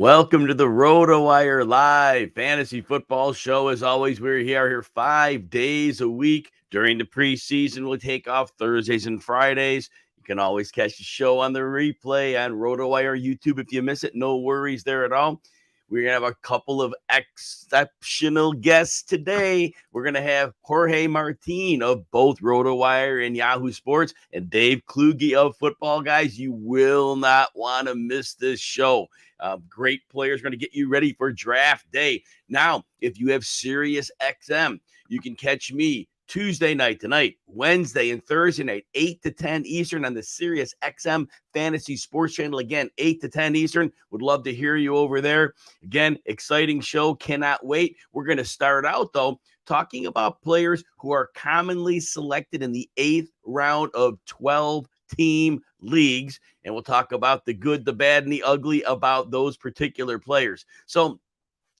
Welcome to the RotoWire Live Fantasy Football Show. As always, we're here 5 days a week. During the preseason, we'll take off Thursdays and Fridays. You can always catch the show on the replay on RotoWire YouTube. If you miss it, no worries there at all. We're going to have a couple of exceptional guests today. We're going to have Jorge Martine of both RotoWire and Yahoo Sports and Dave Kluge of Football Guys. You will not want to miss this show. Great players going to get you ready for draft day. Now, if you have Sirius XM, you can catch me Tuesday night tonight, Wednesday and Thursday night, 8 to 10 Eastern on the Sirius XM Fantasy Sports Channel. Again, 8 to 10 Eastern. Would love to hear you over there. Again, exciting show. Cannot wait. We're going to start out, though, talking about players who are commonly selected in the 8th round of 12-team leagues. And we'll talk about the good, the bad, and the ugly about those particular players. So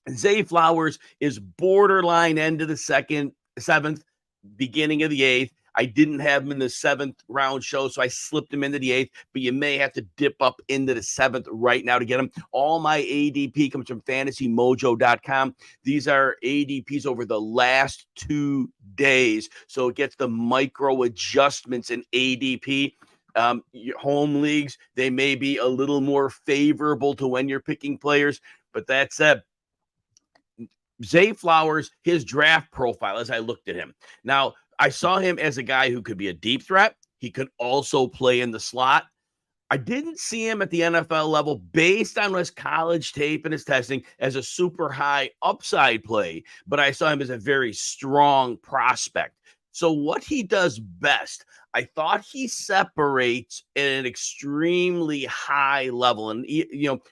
Zay Flowers is borderline end of the seventh, beginning of the 8th. I didn't have him in the 7th round show, so I slipped him into the 8th, but you may have to dip up into the 7th right now to get him. All my ADP comes from fantasymojo.com. These are ADPs over the last 2 days, so it gets the micro adjustments in ADP. Your home leagues, they may be a little more favorable to when you're picking players, but that said, Zay Flowers, his draft profile, as I looked at him. Now, I saw him as a guy who could be a deep threat. He could also play in the slot. I didn't see him at the NFL level based on his college tape and his testing as a super high upside play, but I saw him as a very strong prospect. So what he does best, I thought he separates at an extremely high level. And,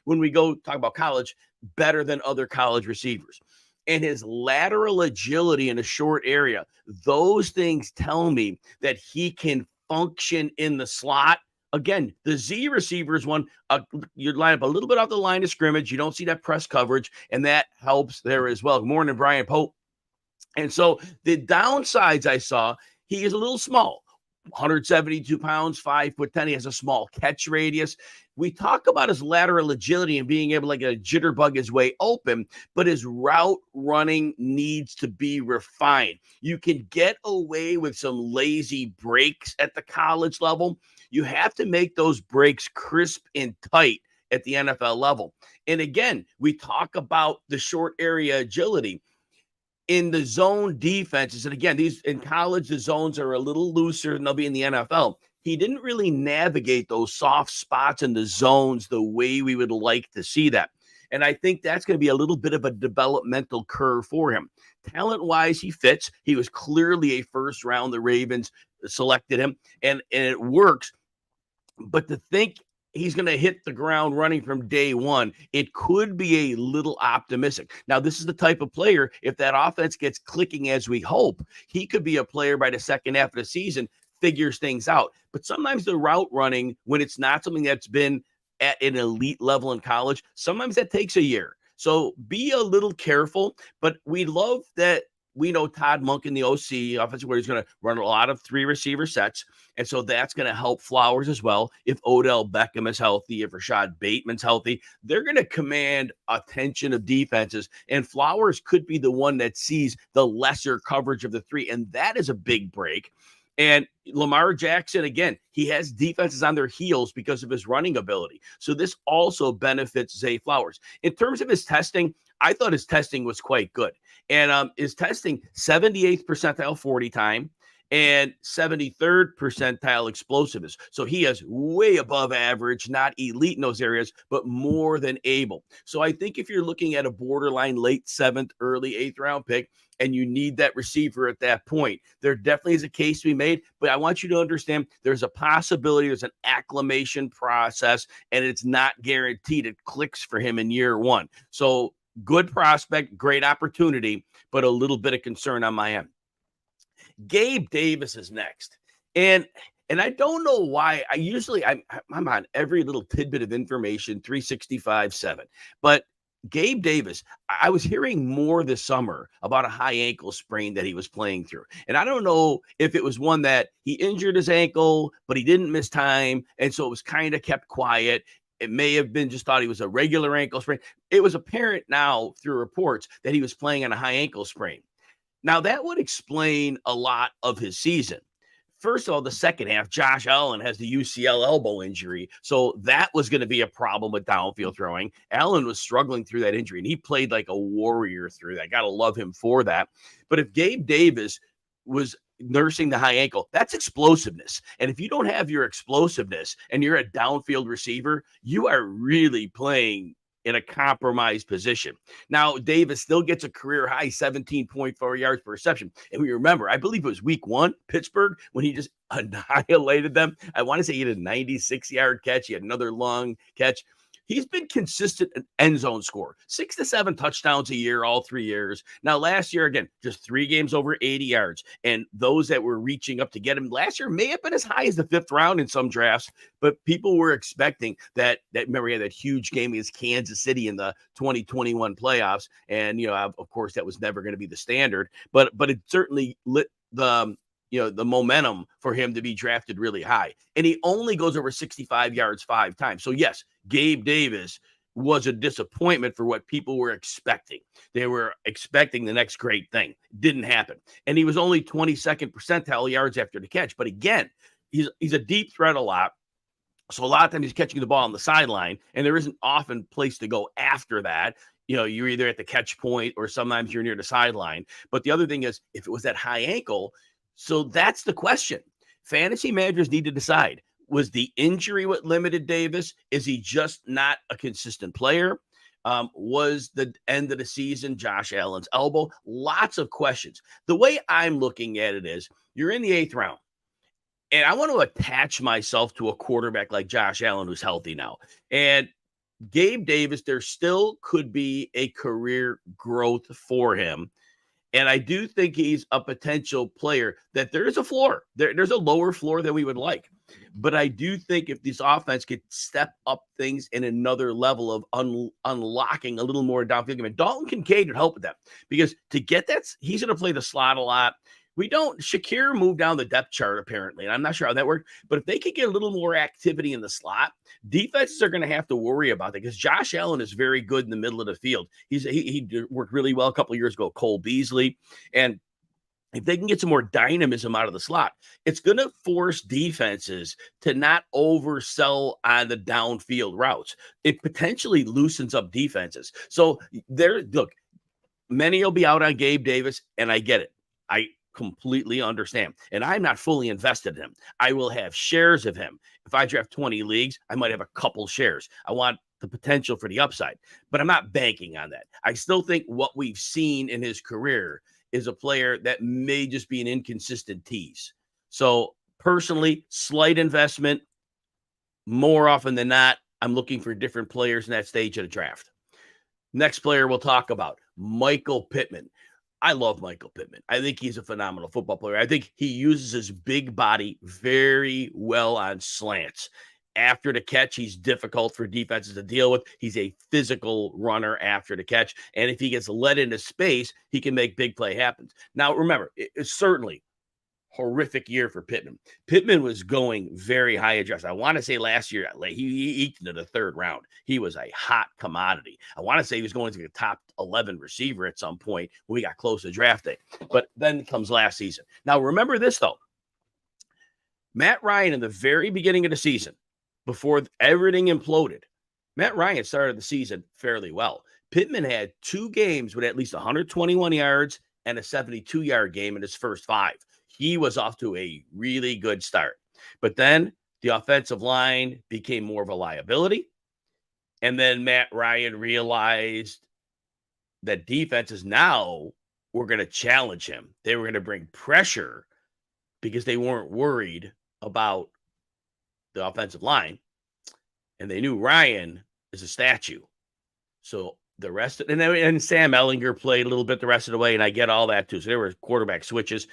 when we go talk about college, better than other college receivers. And his lateral agility in a short area, those things tell me that he can function in the slot. Again, the Z receivers one, you line up a little bit off the line of scrimmage. You don't see that press coverage, and that helps there as well. Good morning, Brian Pope. And so the downsides I saw, he is a little small. 172 pounds, 5'10". He has a small catch radius. We talk about his lateral agility and being able to like a jitterbug his way open, but his route running needs to be refined. You can get away with some lazy breaks at the college level. You have to make those breaks crisp and tight at the NFL level. And again, we talk about the short area agility. In the zone defenses, and again, these in college, the zones are a little looser than they'll be in the NFL. He didn't really navigate those soft spots in the zones the way we would like to see that. And I think that's going to be a little bit of a developmental curve for him. Talent-wise, he fits. He was clearly a first round. The Ravens selected him, and it works. But to think he's going to hit the ground running from day one, it could be a little optimistic. Now, this is the type of player, if that offense gets clicking as we hope, he could be a player by the second half of the season, figures things out. But sometimes the route running, when it's not something that's been at an elite level in college, sometimes that takes a year. So be a little careful, but we love that. We know Todd Monken, the OC, offensive coordinator, is going to run a lot of 3 receiver sets. And so that's going to help Flowers as well. If Odell Beckham is healthy, if Rashad Bateman's healthy, they're going to command attention of defenses. And Flowers could be the one that sees the lesser coverage of the 3. And that is a big break. And Lamar Jackson, again, he has defenses on their heels because of his running ability. So this also benefits Zay Flowers. In terms of his testing, I thought his testing was quite good. And his testing, 78th percentile 40 time and 73rd percentile explosiveness. So he is way above average, not elite in those areas, but more than able. So I think if you're looking at a borderline late 7th, early 8th round pick, and you need that receiver at that point, there definitely is a case to be made. But I want you to understand there's a possibility, there's an acclimation process, and it's not guaranteed it clicks for him in year 1. So good prospect, great opportunity, but a little bit of concern on my end. Gabe Davis is next. And I don't know why. I'm on every little tidbit of information, 365/7. But Gabe Davis, I was hearing more this summer about a high ankle sprain that he was playing through. And I don't know if it was one that he injured his ankle, but he didn't miss time. And so it was kind of kept quiet. It may have been just thought he was a regular ankle sprain. It was apparent now through reports that he was playing on a high ankle sprain. Now, that would explain a lot of his season. First of all, the second half, Josh Allen has the UCL elbow injury. So that was going to be a problem with downfield throwing. Allen was struggling through that injury, and he played like a warrior through that. Got to love him for that. But if Gabe Davis was nursing the high ankle, that's explosiveness. And if you don't have your explosiveness and you're a downfield receiver, you are really playing in a compromised position. Now, Davis still gets a career high 17.4 yards per reception. And we remember, I believe it was week 1, Pittsburgh, when he just annihilated them. I want to say he had a 96-yard catch. He had another long catch. He's been consistent in end zone score, 6 to 7 touchdowns a year, all 3 years. Now, last year, again, just 3 games over 80 yards. And those that were reaching up to get him last year may have been as high as the 5th round in some drafts, but people were expecting that remember, he had that huge game against Kansas City in the 2021 playoffs. And, of course, that was never going to be the standard, but it certainly lit the momentum for him to be drafted really high. And he only goes over 65 yards 5 times. So yes, Gabe Davis was a disappointment for what people were expecting. They were expecting the next great thing. Didn't happen. And he was only 22nd percentile yards after the catch. But again, he's a deep threat a lot. So a lot of times he's catching the ball on the sideline, and there isn't often place to go after that. You're either at the catch point or sometimes you're near the sideline. But the other thing is, if it was that high ankle, so that's the question. Fantasy managers need to decide. Was the injury what limited Davis? Is he just not a consistent player? Was the end of the season Josh Allen's elbow? Lots of questions. The way I'm looking at it is, you're in the 8th round, and I want to attach myself to a quarterback like Josh Allen who's healthy now. And Gabe Davis, there still could be a career growth for him. And I do think he's a potential player that there is a floor. There's a lower floor than we would like. But I do think if this offense could step up things in another level of unlocking a little more downfield game, and Dalton Kincaid would help with that. Because to get that, he's going to play the slot a lot. Shakir moved down the depth chart apparently, and I'm not sure how that worked. But if they could get a little more activity in the slot, defenses are going to have to worry about that, because Josh Allen is very good in the middle of the field. He worked really well a couple of years ago, Cole Beasley. And if they can get some more dynamism out of the slot, it's going to force defenses to not oversell on the downfield routes. It potentially loosens up defenses. So look, many will be out on Gabe Davis, and I get it. I completely understand. And I'm not fully invested in him. I will have shares of him. If I draft 20 leagues, I might have a couple shares. I want the potential for the upside, but I'm not banking on that. I still think what we've seen in his career is a player that may just be an inconsistent tease. So personally, slight investment. More often than not, I'm looking for different players in that stage of the draft. Next player we'll talk about, Michael Pittman. I love Michael Pittman. I think he's a phenomenal football player. I think he uses his big body very well on slants. After the catch, he's difficult for defenses to deal with. He's a physical runner after the catch. And if he gets let into space, he can make big play happen. Now, remember, it's certainly horrific year for Pittman. Pittman was going very high address. I want to say last year, he eked into the 3rd round. He was a hot commodity. I want to say he was going to the top 11 receiver at some point when we got close to draft day. But then comes last season. Now, remember this, though. Matt Ryan, in the very beginning of the season, before everything imploded, Matt Ryan started the season fairly well. Pittman had 2 games with at least 121 yards and a 72-yard game in his first 5. He was off to a really good start. But then the offensive line became more of a liability. And then Matt Ryan realized that defenses now were going to challenge him. They were going to bring pressure because they weren't worried about the offensive line. And they knew Ryan is a statue. So the rest of, and Sam Ehlinger played a little bit the rest of the way, and I get all that too. So there were quarterback switches.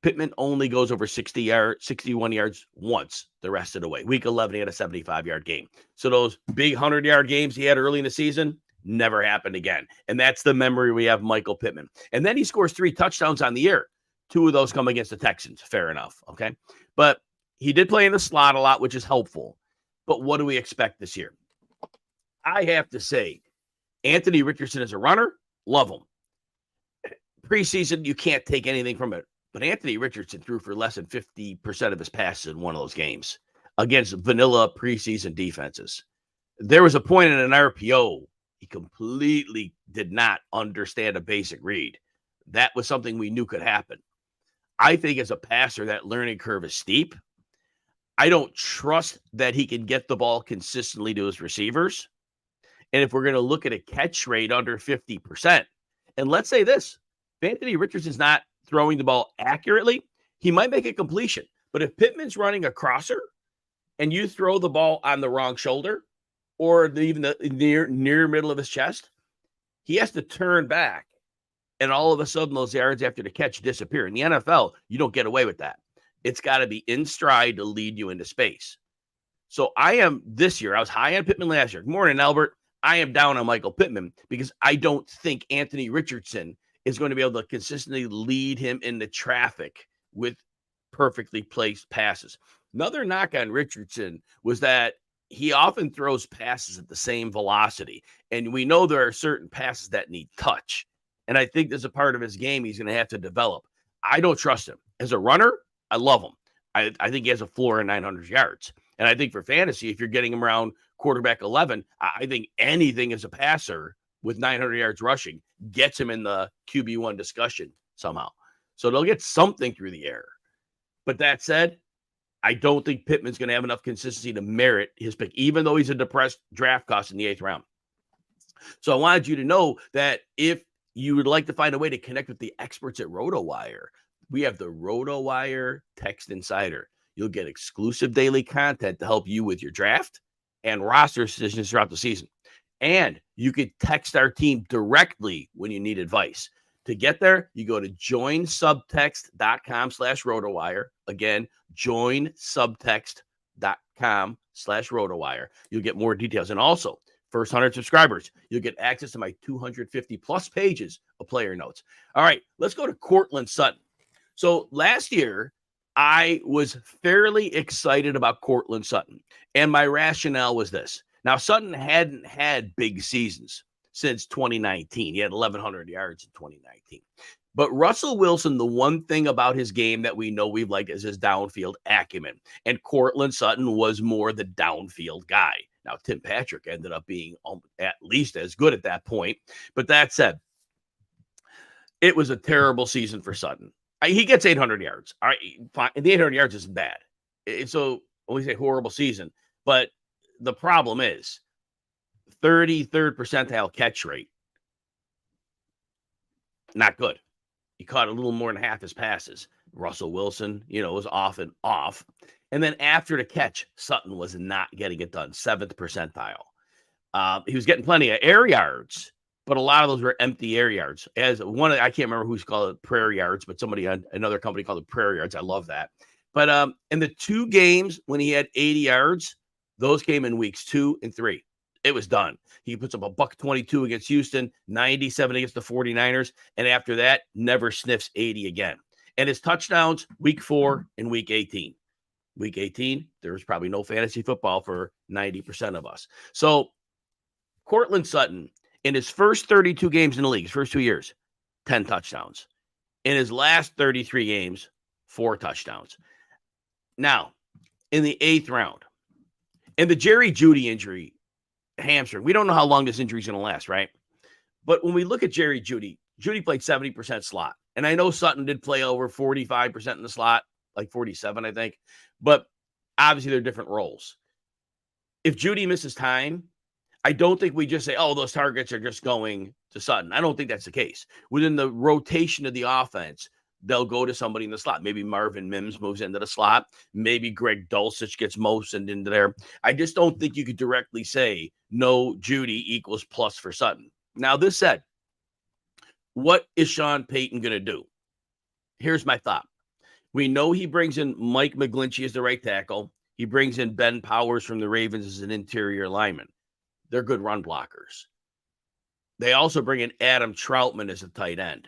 Pittman only goes over 61 yards once the rest of the way. Week 11, he had a 75-yard game. So those big 100-yard games he had early in the season never happened again. And that's the memory we have of Michael Pittman. And then he scores 3 touchdowns on the year. 2 of those come against the Texans. Fair enough. Okay. But he did play in the slot a lot, which is helpful. But what do we expect this year? I have to say, Anthony Richardson as a runner, love him. Preseason, you can't take anything from it. But Anthony Richardson threw for less than 50% of his passes in one of those games against vanilla preseason defenses. There was a point in an RPO, he completely did not understand a basic read. That was something we knew could happen. I think as a passer, that learning curve is steep. I don't trust that he can get the ball consistently to his receivers. And if we're going to look at a catch rate under 50%, and let's say this, if Anthony Richardson's not throwing the ball accurately, he might make a completion. But if Pittman's running a crosser and you throw the ball on the wrong shoulder or even the near middle of his chest, he has to turn back. And all of a sudden, those yards after the catch disappear. In the NFL, you don't get away with that. It's got to be in stride to lead you into space. So I am this year, I was high on Pittman last year. Good morning, Albert. I am down on Michael Pittman because I don't think Anthony Richardson is going to be able to consistently lead him into traffic with perfectly placed passes. Another knock on Richardson was that he often throws passes at the same velocity. And we know there are certain passes that need touch. And I think there's a part of his game he's going to have to develop. I don't trust him. As a runner, I love him. I think he has a floor of 900 yards. And I think for fantasy, if you're getting him around quarterback 11, I think anything as a passer with 900 yards rushing gets him in the QB1 discussion somehow. So they'll get something through the air. But that said, I don't think Pittman's going to have enough consistency to merit his pick, even though he's a depressed draft cost in the 8th round. So I wanted you to know that if you would like to find a way to connect with the experts at RotoWire, we have the RotoWire Text Insider. You'll get exclusive daily content to help you with your draft and roster decisions throughout the season. And you could text our team directly when you need advice. To get there, you go to joinsubtext.com/RotoWire. Again, joinsubtext.com/RotoWire. You'll get more details. And also, first 100 subscribers, you'll get access to my 250 plus pages of player notes. All right, let's go to Courtland Sutton. So last year, I was fairly excited about Courtland Sutton. And my rationale was this. Now, Sutton hadn't had big seasons since 2019. He had 1,100 yards in 2019. But Russell Wilson, the one thing about his game that we know we've liked is his downfield acumen. And Courtland Sutton was more the downfield guy. Now, Tim Patrick ended up being at least as good at that point. But that said, it was a terrible season for Sutton. He gets 800 yards. All right, fine. And the 800 yards isn't bad. So when we say horrible season, but the problem is 33rd percentile catch rate. Not good. He caught a little more than half his passes. Russell Wilson, was often off. And then after the catch, Sutton was not getting it done. 7th percentile. He was getting plenty of air yards, but a lot of those were empty air yards. I can't remember who's called it prayer yards, but somebody on another company called it prayer yards. I love that. But in the 2 games when he had 80 yards, those came in weeks 2 and 3. It was done. He puts up a $122 against Houston, 97 against the 49ers, and after that, never sniffs 80 again. And his touchdowns, week 4 and week 18. Week 18, there was probably no fantasy football for 90% of us. So Courtland Sutton, in his first 32 games in the league, his first 2 years, 10 touchdowns. In his last 33 games, 4 touchdowns. Now, in the 8th round, and the Jerry Jeudy injury, hamstring, we don't know how long this injury is going to last, right? But when we look at Jerry Jeudy played 70% slot. And I know Sutton did play over 45% in the slot, like 47, I think. But obviously, they're different roles. If Jeudy misses time, I don't think we just say, oh, those targets are just going to Sutton. I don't think that's the case. Within the rotation of the offense, they'll go to somebody in the slot. Maybe Marvin Mims moves into the slot. Maybe Greg Dulcich gets motioned into there. I just don't think you could directly say, no, Jeudy equals plus for Sutton. Now, this said, what is Sean Payton going to do? Here's my thought. We know he brings in Mike McGlinchey as the right tackle. He brings in Ben Powers from the Ravens as an interior lineman. They're good run blockers. They also bring in Adam Troutman as a tight end.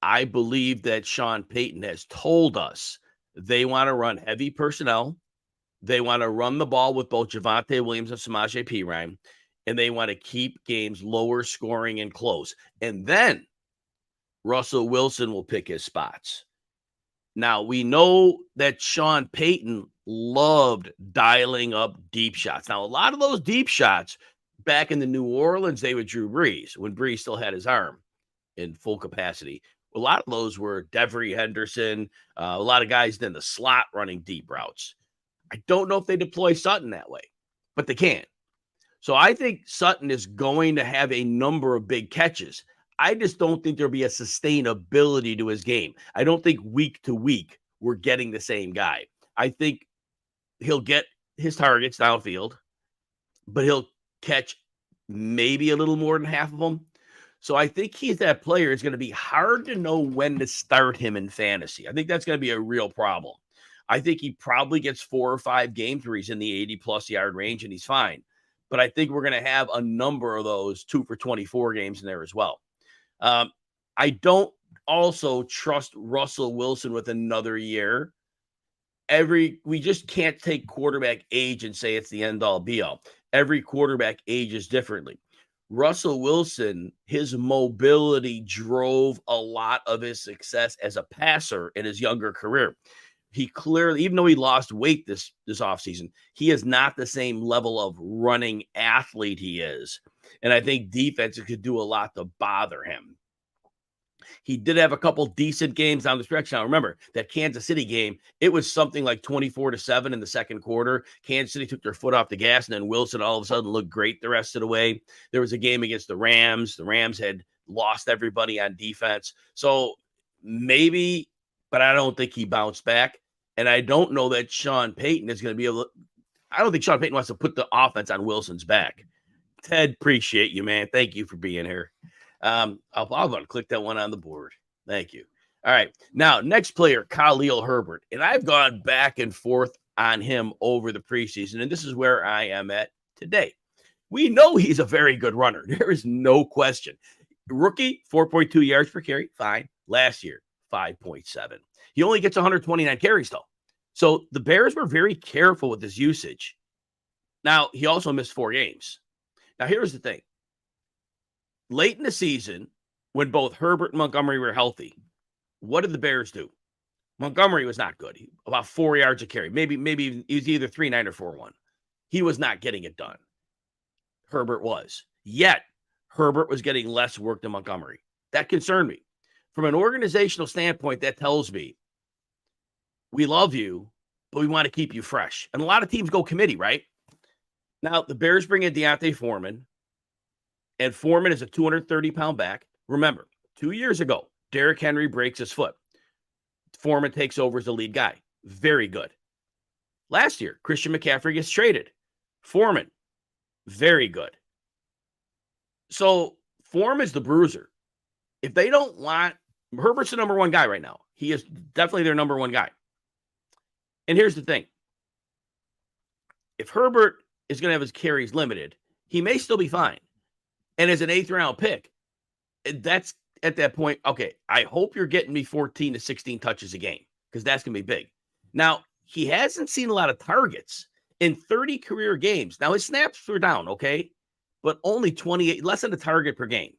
I believe that Sean Payton has told us they want to run heavy personnel. They want to run the ball with both Javonte Williams and Samaje Perine. and they want to keep games lower scoring and close. And then Russell Wilson will pick his spots. Now, we know that Sean Payton loved dialing up deep shots. Now, a lot of those deep shots back in the New Orleans, they were Drew Brees, when Brees still had his arm in full capacity. A lot of those were Devery Henderson, a lot of guys in the slot running deep routes. I don't know if they deploy Sutton that way, but they can. So I think Sutton is going to have a number of big catches. I just don't think there'll be a sustainability to his game. I don't think week to week we're getting the same guy. I think he'll get his targets downfield, but he'll catch maybe a little more than half of them. So I think he's that player. It's going to be hard to know when to start him in fantasy. I think that's going to be a real problem. I think he probably gets 4 or 5 games where he's in the 80-plus yard range and he's fine. But I think we're going to have a number of those 2 for 24 games in there as well. I don't also trust Russell Wilson with another year. We just can't take quarterback age and say it's the end all be all. Every quarterback ages differently. Russell Wilson, his mobility drove a lot of his success as a passer in his younger career. He clearly, even though he lost weight this offseason, he is not the same level of running athlete he is. And I think defenses could do a lot to bother him. He did have a couple decent games down the stretch. Now, remember, that Kansas City game, it was something like 24-7 in the second quarter. Kansas City took their foot off the gas, and then Wilson all of a sudden looked great the rest of the way. There was a game against the Rams. The Rams had lost everybody on defense. So maybe, but I don't think he bounced back. And I don't know that Sean Payton is going to be able to – I don't think Sean Payton wants to put the offense on Wilson's back. Ted, appreciate you, man. Thank you for being here. I'm going to click that one on the board. Thank you. All right. Now, next player, Khalil Herbert. And I've gone back and forth on him over the preseason, and this is where I am at today. We know he's a very good runner. There is no question. Rookie, 4.2 yards per carry. Fine. Last year, 5.7. He only gets 129 carries, though. So the Bears were very careful with his usage. Now, he also missed 4 games. Now, here's the thing. Late in the season, when both Herbert and Montgomery were healthy, what did the Bears do? Montgomery was not good. About 4 yards a carry. Maybe he was either 3.9 or 4.1. He was not getting it done. Herbert was. Yet, Herbert was getting less work than Montgomery. That concerned me. From an organizational standpoint, that tells me we love you, but we want to keep you fresh. And a lot of teams go committee, right? Now, the Bears bring in Deontay Foreman, and Foreman is a 230-pound back. Remember, 2 years ago, Derrick Henry breaks his foot. Foreman takes over as the lead guy. Very good. Last year, Christian McCaffrey gets traded. Foreman, very good. So Foreman's the bruiser. If they don't want, Herbert's the number one guy right now. He is definitely their number one guy. And here's the thing. If Herbert is going to have his carries limited, he may still be fine. And as an 8th-round pick, that's at that point, okay, I hope you're getting me 14 to 16 touches a game because that's going to be big. Now, he hasn't seen a lot of targets in 30 career games. Now, his snaps were down, okay, but only 28, less than a target per game.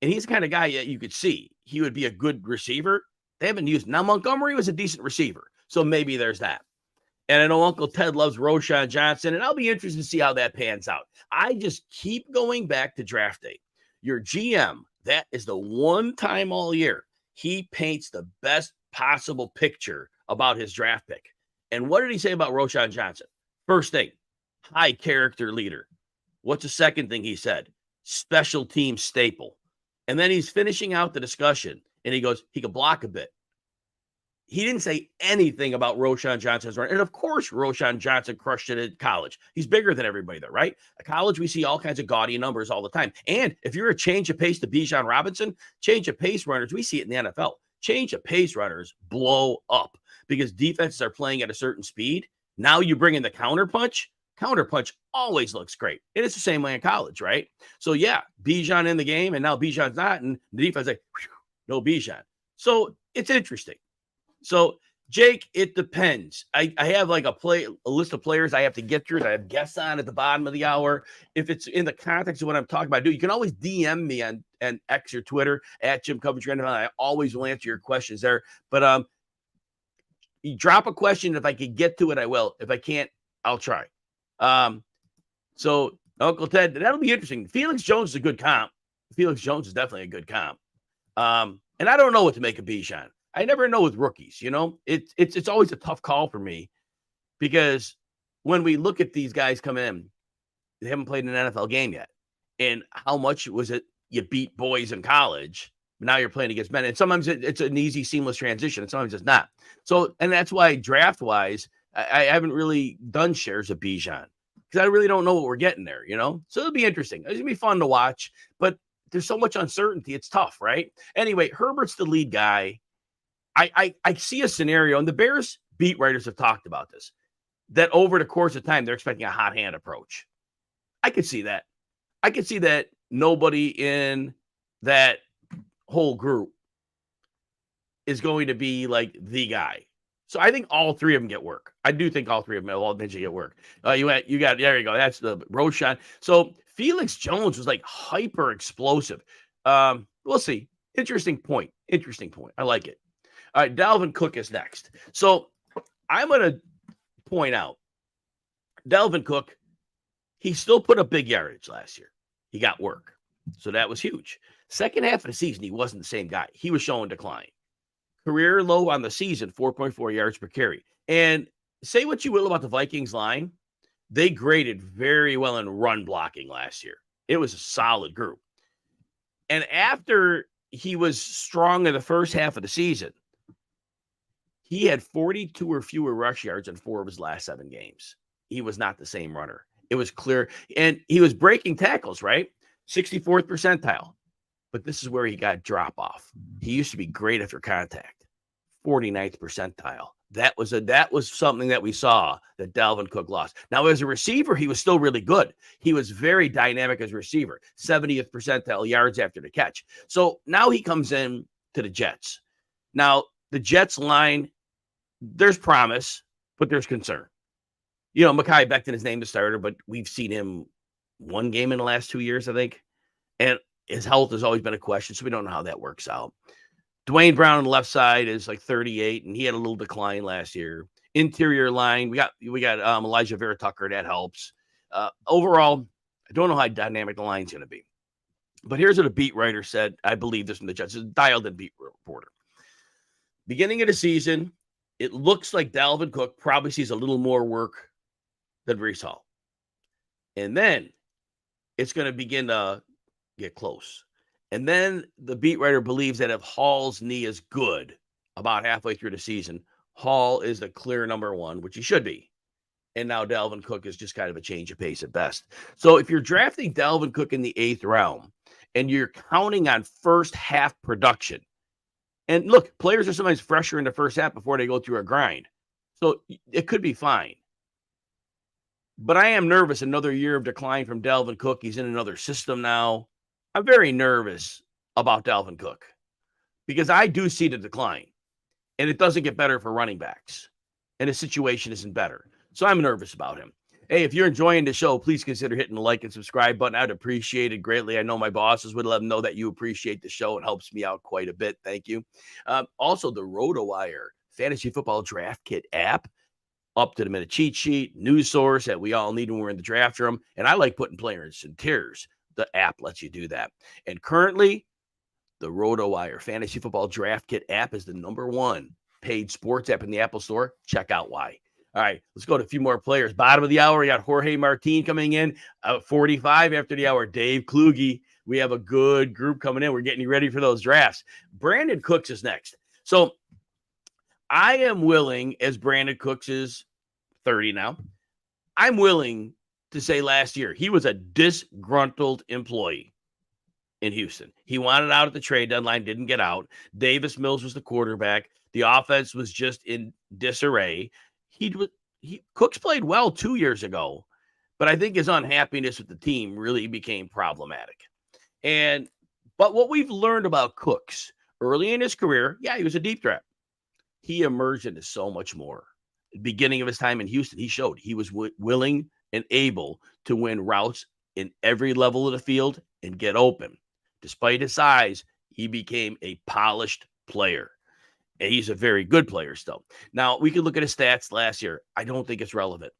And he's the kind of guy that you could see he would be a good receiver. They haven't used. Now, Montgomery was a decent receiver, so maybe there's that. And I know Uncle Ted loves Roshan Johnson, and I'll be interested to see how that pans out. I just keep going back to draft day. Your GM, that is the one time all year he paints the best possible picture about his draft pick. And what did he say about Roshan Johnson? First thing, high character leader. What's the second thing he said? Special team staple. And then he's finishing out the discussion, and he goes, he can block a bit. He didn't say anything about Roshan Johnson's run. And of course, Roshan Johnson crushed it at college. He's bigger than everybody there, right? At college, we see all kinds of gaudy numbers all the time. And if you're a change of pace to Bijan Robinson, change of pace runners, we see it in the NFL. Change of pace runners blow up because defenses are playing at a certain speed. Now you bring in the counterpunch. Counterpunch always looks great. And it's the same way in college, right? So yeah, Bijan in the game, and now Bijan's not, and the defense like, no Bijan. So it's interesting. So Jake, it depends. I have like a list of players I have to get through that I have guests on at the bottom of the hour. If it's in the context of what I'm talking about, you can always DM me on X or Twitter at Jim Coventry. And I always will answer your questions there. But you drop a question. If I can get to it, I will. If I can't, I'll try. So Uncle Ted, that'll be interesting. Felix Jones is a good comp. Felix Jones is definitely a good comp. And I don't know what to make of Bijan. I never know with rookies, it's always a tough call for me because when we look at these guys come in, they haven't played an NFL game yet. And how much was it you beat boys in college, but now you're playing against men. And sometimes it's an easy, seamless transition, and sometimes it's not. So, and that's why draft-wise, I haven't really done shares of Bijan because I really don't know what we're getting there, So it'll be interesting. It's going to be fun to watch, but there's so much uncertainty. It's tough, right? Anyway, Herbert's the lead guy. I see a scenario, and the Bears beat writers have talked about this, that over the course of time, they're expecting a hot hand approach. I could see that. I could see that nobody in that whole group is going to be like the guy. So I think all three of them get work. I do think all three of them will eventually get work. You got, there you go. That's the Roshan. So Felix Jones was like hyper explosive. We'll see. Interesting point. I like it. All right, Dalvin Cook is next. So I'm going to point out, Dalvin Cook, he still put up big yardage last year. He got work. So that was huge. Second half of the season, he wasn't the same guy. He was showing decline. Career low on the season, 4.4 yards per carry. And say what you will about the Vikings line, they graded very well in run blocking last year. It was a solid group. And after he was strong in the first half of the season, he had 42 or fewer rush yards in 4 of his last 7 games. He was not the same runner. It was clear. And he was breaking tackles, right? 64th percentile. But this is where he got drop off. He used to be great after contact. 49th percentile. That was something that we saw that Dalvin Cook lost. Now, as a receiver, he was still really good. He was very dynamic as a receiver. 70th percentile yards after the catch. So now he comes in to the Jets. Now, the Jets line, there's promise, but there's concern. Mekhi Becton is named the starter, but we've seen him one game in the last 2 years, I think. And his health has always been a question, so we don't know how that works out. Dwayne Brown on the left side is like 38, and he had a little decline last year. Interior line, we got Elijah Vera Tucker. That helps. Overall, I don't know how dynamic the line's going to be. But here's what a beat writer said. I believe this from the Jets. It's a dialed-in beat reporter. Beginning of the season, it looks like Dalvin Cook probably sees a little more work than Breece Hall. And then it's going to begin to get close. And then the beat writer believes that if Hall's knee is good about halfway through the season, Hall is the clear number 1, which he should be. And now Dalvin Cook is just kind of a change of pace at best. So if you're drafting Dalvin Cook in the 8th round and you're counting on first half production, and look, players are sometimes fresher in the first half before they go through a grind. So it could be fine. But I am nervous. Another year of decline from Dalvin Cook. He's in another system now. I'm very nervous about Dalvin Cook because I do see the decline, and it doesn't get better for running backs, and the situation isn't better. So I'm nervous about him. Hey, if you're enjoying the show, please consider hitting the like and subscribe button. I'd appreciate it greatly. I know my bosses would let them know that you appreciate the show. It helps me out quite a bit. Thank you. Also, the RotoWire Fantasy Football Draft Kit app, up-to-the-minute cheat sheet, news source that we all need when we're in the draft room. And I like putting players in tiers. The app lets you do that. And currently, the RotoWire Fantasy Football Draft Kit app is the number 1 paid sports app in the Apple Store. Check out why. All right, let's go to a few more players. Bottom of the hour, we got Jorge Martine coming in. 45 after the hour, Dave Kluge. We have a good group coming in. We're getting you ready for those drafts. Brandin Cooks is next. So I am willing, as Brandin Cooks is 30 now, I'm willing to say last year he was a disgruntled employee in Houston. He wanted out at the trade deadline, didn't get out. Davis Mills was the quarterback. The offense was just in disarray. Cooks played well 2 years ago, but I think his unhappiness with the team really became problematic. But what we've learned about Cooks early in his career, he was a deep threat. he emerged into so much more. At the beginning of his time in Houston, he showed he was willing and able to win routes in every level of the field and get open. Despite his size, he became a polished player. And he's a very good player still. Now, we could look at his stats last year. I don't think it's relevant.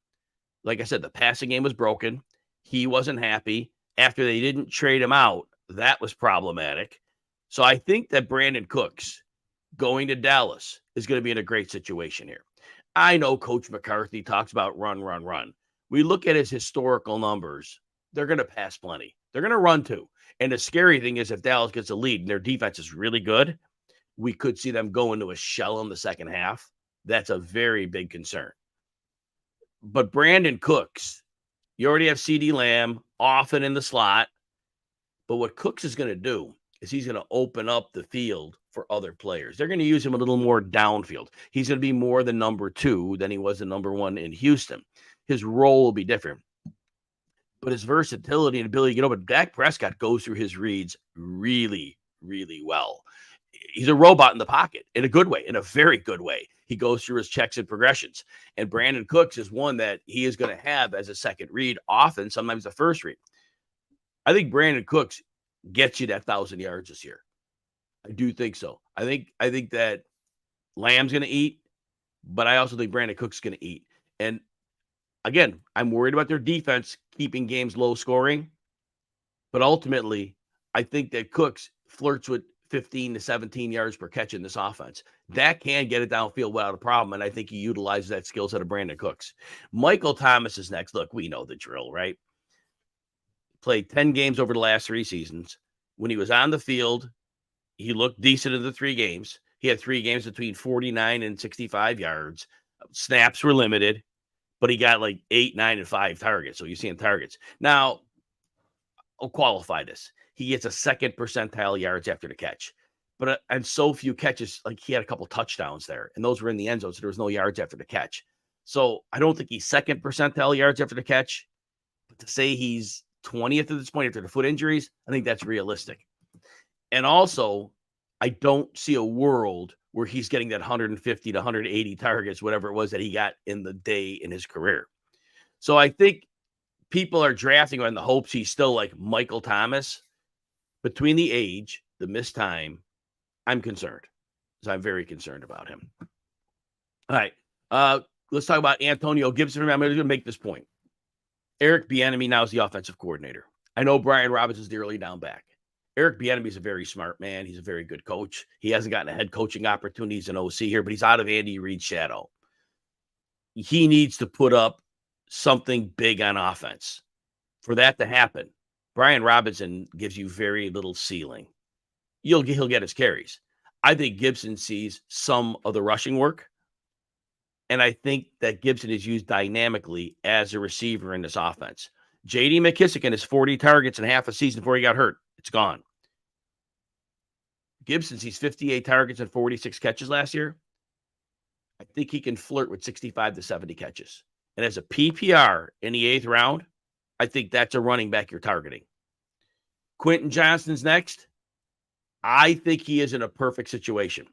Like I said, the passing game was broken. He wasn't happy. After they didn't trade him out, that was problematic. So I think that Brandin Cooks going to Dallas is going to be in a great situation here. I know Coach McCarthy talks about run, run, run. We look at his historical numbers. They're going to pass plenty. They're going to run too. And the scary thing is if Dallas gets a lead and their defense is really good, we could see them go into a shell in the second half. That's a very big concern. But Brandin Cooks, you already have CeeDee Lamb often in the slot. But what Cooks is going to do is he's going to open up the field for other players. They're going to use him a little more downfield. He's going to be more the number 2 than he was the number 1 in Houston. His role will be different. But his versatility and ability to get open, Dak Prescott goes through his reads really, really well. He's a robot in the pocket in a good way, in a very good way. He goes through his checks and progressions. And Brandin Cooks is one that he is going to have as a second read, often, sometimes the first read. I think Brandin Cooks gets you that 1,000 yards this year. I do think so. I think that Lamb's going to eat, but I also think Brandin Cooks is going to eat. And again, I'm worried about their defense keeping games low scoring. But ultimately, I think that Cooks flirts with 15 to 17 yards per catch in this offense. That can get it downfield without a problem, and I think he utilizes that skill set of Brandin Cooks. Michael Thomas is next. Look, we know the drill, right? Played 10 games over the last 3 seasons. When he was on the field, he looked decent in the 3 games. He had 3 games between 49 and 65 yards. Snaps were limited, but he got like 8, 9, and 5 targets. So you're seeing targets. Now, I'll qualify this. He gets a second percentile yards after the catch. But and so few catches, like he had a couple touchdowns there, and those were in the end zone, so there was no yards after the catch. So I don't think he's second percentile yards after the catch. But to say he's 20th at this point after the foot injuries, I think that's realistic. And also, I don't see a world where he's getting that 150 to 180 targets, whatever it was that he got in the day in his career. So I think people are drafting on the hopes he's still like Michael Thomas. Between the age, the missed time, I'm concerned. So I'm very concerned about him. All right. Let's talk about Antonio Gibson. I'm going to make this point. Eric Bieniemy now is the offensive coordinator. I know Brian Robinson's the early down back. Eric Bieniemy is a very smart man. He's a very good coach. He hasn't gotten a head coaching opportunity as an OC here, but he's out of Andy Reid's shadow. He needs to put up something big on offense. For that to happen, Brian Robinson gives you very little ceiling. He'll get his carries. I think Gibson sees some of the rushing work, and I think that Gibson is used dynamically as a receiver in this offense. J.D. McKissick and his 40 targets in half a season before he got hurt. It's gone. Gibson sees 58 targets and 46 catches last year. I think he can flirt with 65 to 70 catches. And as a PPR in the 8th round, I think that's a running back you're targeting. Quentin Johnston's next. I think he is in a perfect situation.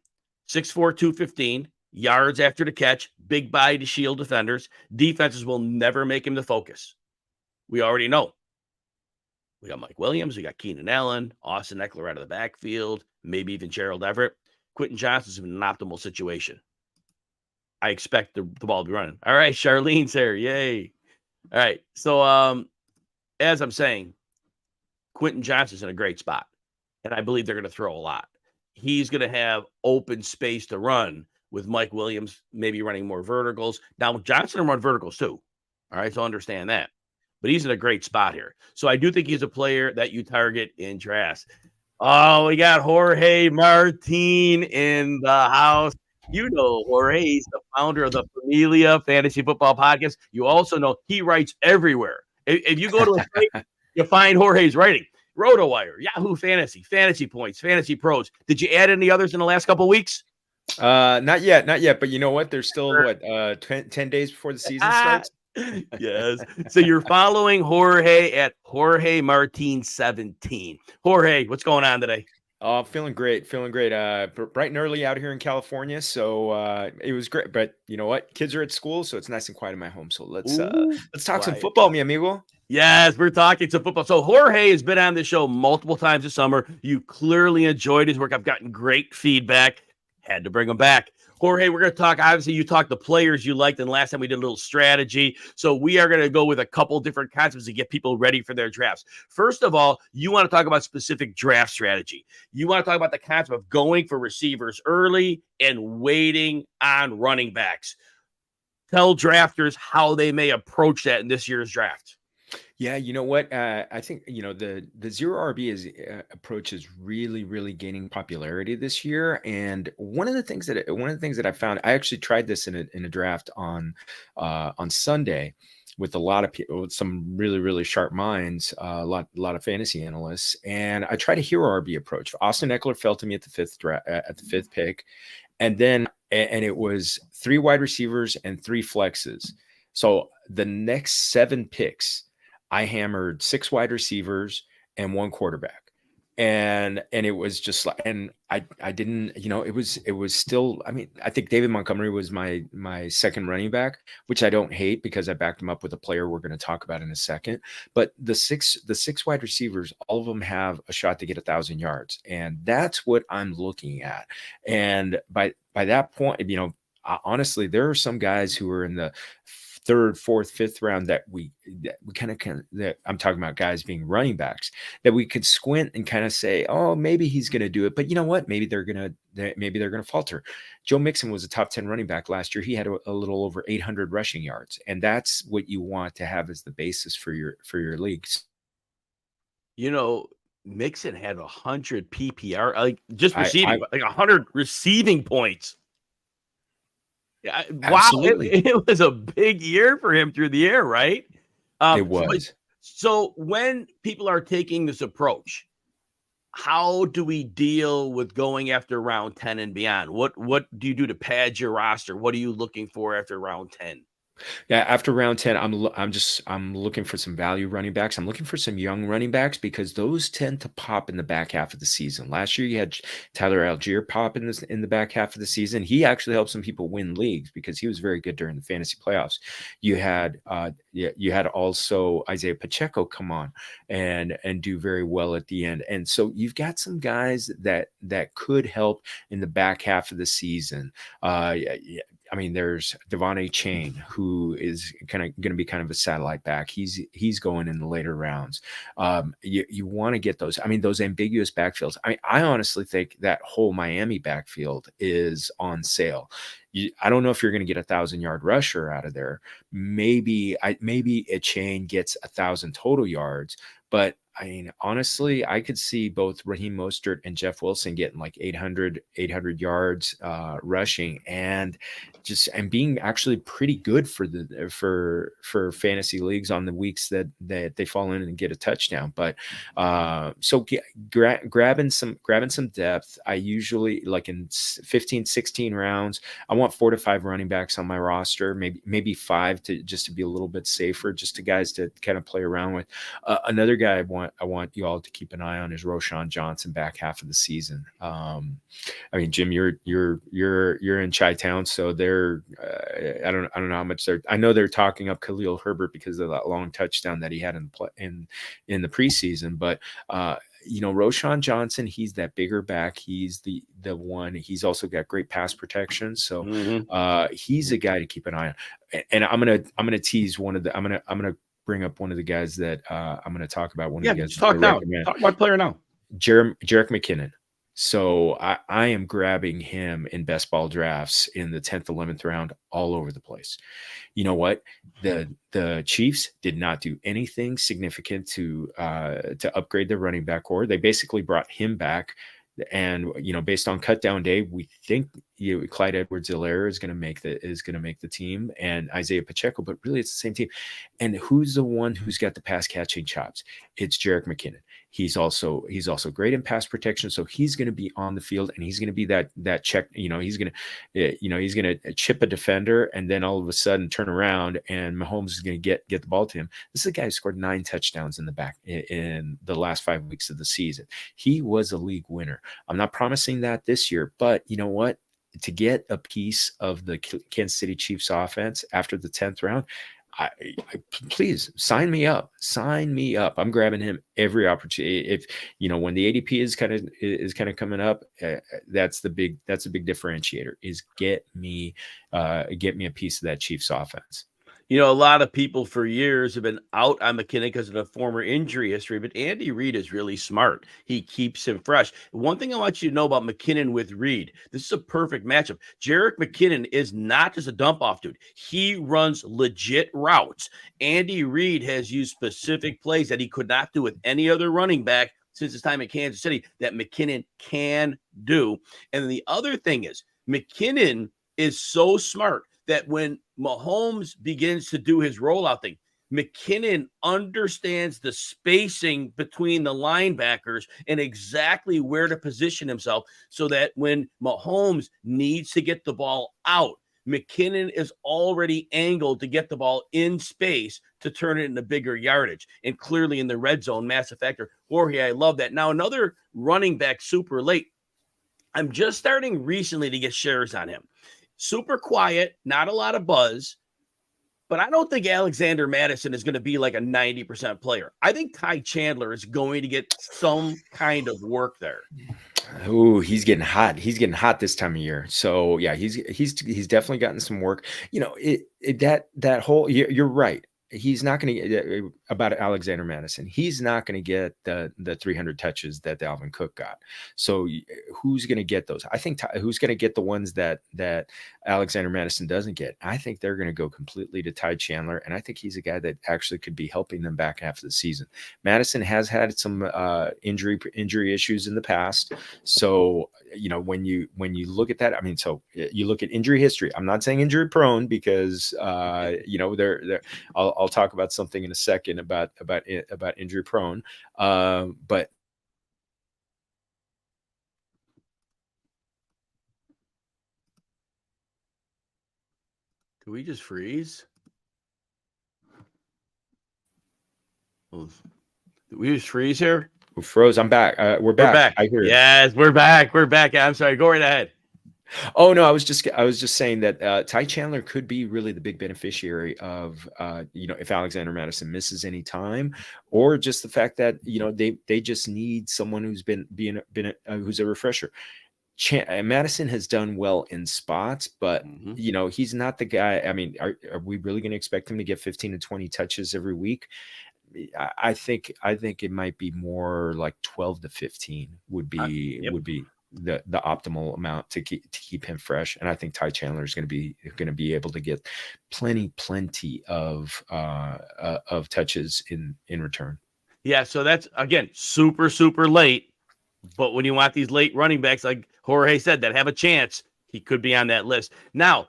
6'4", 215, yards after the catch, big body to shield defenders. Defenses will never make him the focus. We already know. We got Mike Williams, we got Keenan Allen, Austin Eckler out of the backfield, maybe even Gerald Everett. Quentin Johnston's in an optimal situation. I expect the ball to be running. All right, Charlene's here. Yay. All right. So as I'm saying, Quentin Johnston's in a great spot. And I believe they're going to throw a lot. He's going to have open space to run with Mike Williams, maybe running more verticals. Now, Johnston will run verticals too. All right, so understand that. But he's in a great spot here. So I do think he's a player that you target in drafts. Oh, we got Jorge Martine in the house. You know Jorge, he's the founder of the Familia Fantasy Football Podcast. You also know he writes everywhere. If you go to a site, you find Jorge's writing. RotoWire, Yahoo Fantasy, Fantasy Points, Fantasy Pros. Did you add any others in the last couple of weeks? Not yet. But you know what? There's still 10 days before the season starts. Yes. So you're following Jorge at Jorge Martine 17. Jorge, what's going on today? Oh, feeling great, feeling great. Bright and early out here in California, so it was great. But you know what? Kids are at school, so it's nice and quiet in my home. So Ooh, let's talk some quiet. football, mi amigo. Yes, we're talking some football. So Jorge has been on the show multiple times this summer. You clearly enjoyed his work. I've gotten great feedback. Had to bring him back. Jorge, we're going to talk. Obviously, you talked the players you liked, and last time we did a little strategy. So we are going to go with a couple different concepts to get people ready for their drafts. First of all, you want to talk about specific draft strategy. You want to talk about the concept of going for receivers early and waiting on running backs. Tell drafters how they may approach that in this year's draft. Yeah, you know what? I think the zero RB approach is really gaining popularity this year. And one of the things that I found, I actually tried this in a draft on Sunday with a lot of people, with some really sharp minds, a lot of fantasy analysts, and I tried a hero RB approach. Austin Eckler fell to me at the fifth pick, and then and it was 3 wide receivers and 3 flexes. So the next 7 picks, I hammered 6 wide receivers and 1 quarterback. And it was just like, and I didn't, it was still, I mean, I think David Montgomery was my second running back, which I don't hate because I backed him up with a player we're going to talk about in a second. But the six wide receivers, all of them have a shot to get 1,000 yards. And that's what I'm looking at. And by that point, honestly, there are some guys who are in the 3rd, 4th, 5th round that we kind of that I'm talking about guys being running backs that we could squint and kind of say, oh, maybe he's going to do it, but you know what? Maybe they're going to falter. Joe Mixon was a top 10 running back last year. He had a little over 800 rushing yards, and that's what you want to have as the basis for your leagues. Mixon had 100 PPR, like just receiving, like 100 receiving points. Yeah, wow, it was a big year for him through the air, right? It was. So when people are taking this approach, how do we deal with going after round 10 and beyond? What do you do to pad your roster? What are you looking for after round 10? Yeah, after round 10, I'm looking for some value running backs. I'm looking for some young running backs because those tend to pop in the back half of the season. Last year, you had Tyler Algier pop in the back half of the season. He actually helped some people win leagues because he was very good during the fantasy playoffs. You had also Isaiah Pacheco come on and do very well at the end. And so you've got some guys that could help in the back half of the season. I mean, there's Devon A. Chain, who is kind of going to be kind of a satellite back. He's going in the later rounds. You want to get those. I mean, those ambiguous backfields. I mean, I honestly think that whole Miami backfield is on sale. I don't know if you're going to get 1,000-yard rusher out of there. Maybe a Chain gets 1,000 total yards, but I mean, honestly, I could see both Raheem Mostert and Jeff Wilson getting like 800 yards rushing and being actually pretty good for fantasy leagues on the weeks that they fall in and get a touchdown. But so grabbing some depth. I usually, like in 15, 16 rounds, I want 4 to 5 running backs on my roster, maybe 5 to be a little bit safer, just to guys to kind of play around with. Another guy I want you all to keep an eye on is Roschon Johnson back half of the season. I mean, Jim, you're in Chi-Town, so they're I don't know how much I know they're talking up Khalil Herbert because of that long touchdown that he had in the preseason, but Roschon Johnson, he's that bigger back. He's the one. He's also got great pass protection, so he's a guy to keep an eye on. And I'm gonna tease one of the. I'm gonna bring up one of the guys that I'm going to talk about. One of the guys. Talk about player now. Jerick McKinnon. So I am grabbing him in best ball drafts in the 10th, 11th round, all over the place. You know what? The Chiefs did not do anything significant to upgrade their running back core. They basically brought him back. And based on cut down day, we think Clyde Edwards-Helaire is going to make the team, and Isaiah Pacheco. But really, it's the same team. And who's the one who's got the pass catching chops? It's Jerick McKinnon. He's also great in pass protection. So he's going to be on the field, and he's going to be that check. He's going to chip a defender, and then all of a sudden turn around, and Mahomes is going to get the ball to him. This is a guy who scored 9 touchdowns in the last 5 weeks of the season. He was a league winner. I'm not promising that this year, but you know what? To get a piece of the Kansas City Chiefs offense after the 10th round, I please sign me up. Sign me up. I'm grabbing him every opportunity. If when the ADP is kind of coming up, that's the big differentiator. Is get me a piece of that Chiefs offense. A lot of people for years have been out on McKinnon because of the former injury history, but Andy Reid is really smart. He keeps him fresh. One thing I want you to know about McKinnon with Reid, this is a perfect matchup. Jerick McKinnon is not just a dump-off dude. He runs legit routes. Andy Reid has used specific plays that he could not do with any other running back since his time in Kansas City that McKinnon can do. And then the other thing is McKinnon is so smart that when Mahomes begins to do his rollout thing, McKinnon understands the spacing between the linebackers and exactly where to position himself so that when Mahomes needs to get the ball out, McKinnon is already angled to get the ball in space to turn it into bigger yardage. And clearly in the red zone, massive factor. Jorge, I love that. Now, another running back super late. I'm just starting recently to get shares on him. Super quiet, not a lot of buzz, but I don't think Alexander Mattison is going to be like a 90% player. I think Ty Chandler is going to get some kind of work there. Oh, he's getting hot. He's getting hot this time of year. So yeah, he's definitely gotten some work. That whole, you're right. He's not going to get about Alexander Mattison. He's not going to get the 300 touches that Dalvin Cook got. So who's going to get those? I think who's going to get the ones that Alexander Mattison doesn't get? I think they're going to go completely to Ty Chandler, and I think he's a guy that actually could be helping them back half of the season. Madison has had some injury issues in the past. So when you look at that, I mean, so you look at injury history. I'm not saying injury prone because I'll talk about something in a second about injury prone. But Did we just freeze? Did we just freeze here? We froze. I'm back. We're back. I hear yes, we're back. We're back. I'm sorry. Go right ahead. Oh no, I was just saying that Ty Chandler could be really the big beneficiary of if Alexander Mattison misses any time, or just the fact that they just need someone who's been who's a refresher. Madison has done well in spots, but he's not the guy. I mean, are we really going to expect him to get 15 to 20 touches every week? I think it might be more like 12 to 15 would be the optimal amount to keep him fresh. And I think Ty Chandler is going to be able to get plenty of touches in return. Yeah. So that's, again, super, super late. But when you want these late running backs, like Jorge said, that have a chance, he could be on that list. Now,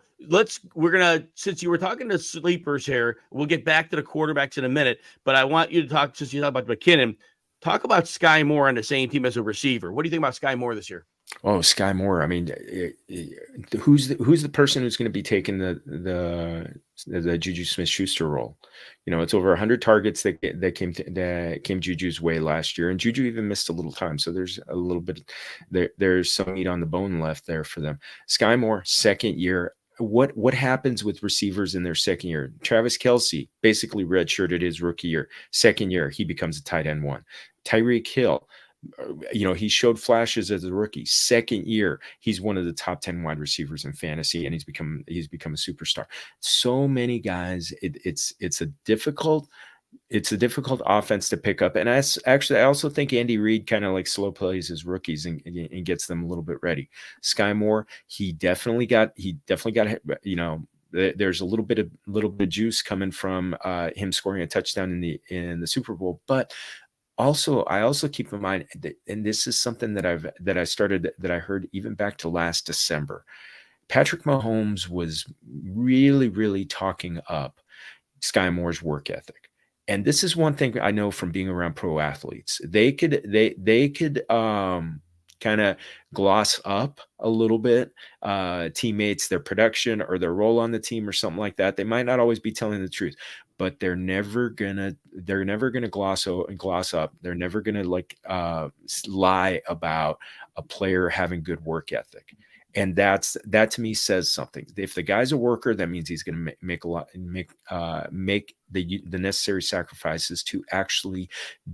since you were talking to sleepers here, we'll get back to the quarterbacks in a minute, but I want you to talk, since you talk about McKinnon, talk about Sky Moore on the same team as a receiver. What do you think about Sky Moore this year? Oh, Sky Moore. I mean, who's the person who's going to be taking the Juju Smith-Schuster role? It's over 100 targets that came Juju's way last year, and Juju even missed a little time. So there's a little bit there's some meat on the bone left there for them. Sky Moore, second year. What happens with receivers in their second year? Travis Kelce basically redshirted his rookie year. Second year, he becomes a tight end one. Tyreek Hill, he showed flashes as a rookie. Second year, he's one of the top 10 wide receivers in fantasy, and he's become a superstar. So many guys. It's a difficult offense to pick up. And I also think Andy Reid kind of like slow plays his rookies and gets them a little bit ready. Sky Moore, he definitely got there's a little bit of juice coming from him scoring a touchdown in the Super Bowl, but I also keep in mind that, and this is something that I heard even back to last December. Patrick Mahomes was really, really talking up Sky Moore's work ethic. And this is one thing I know from being around pro athletes. They could kind of gloss up a little bit teammates, their production or their role on the team or something like that. They might not always be telling the truth, but they're never gonna gloss up. They're never gonna lie about a player having good work ethic. And that to me says something. If the guy's a worker, that means he's going to make the necessary sacrifices to actually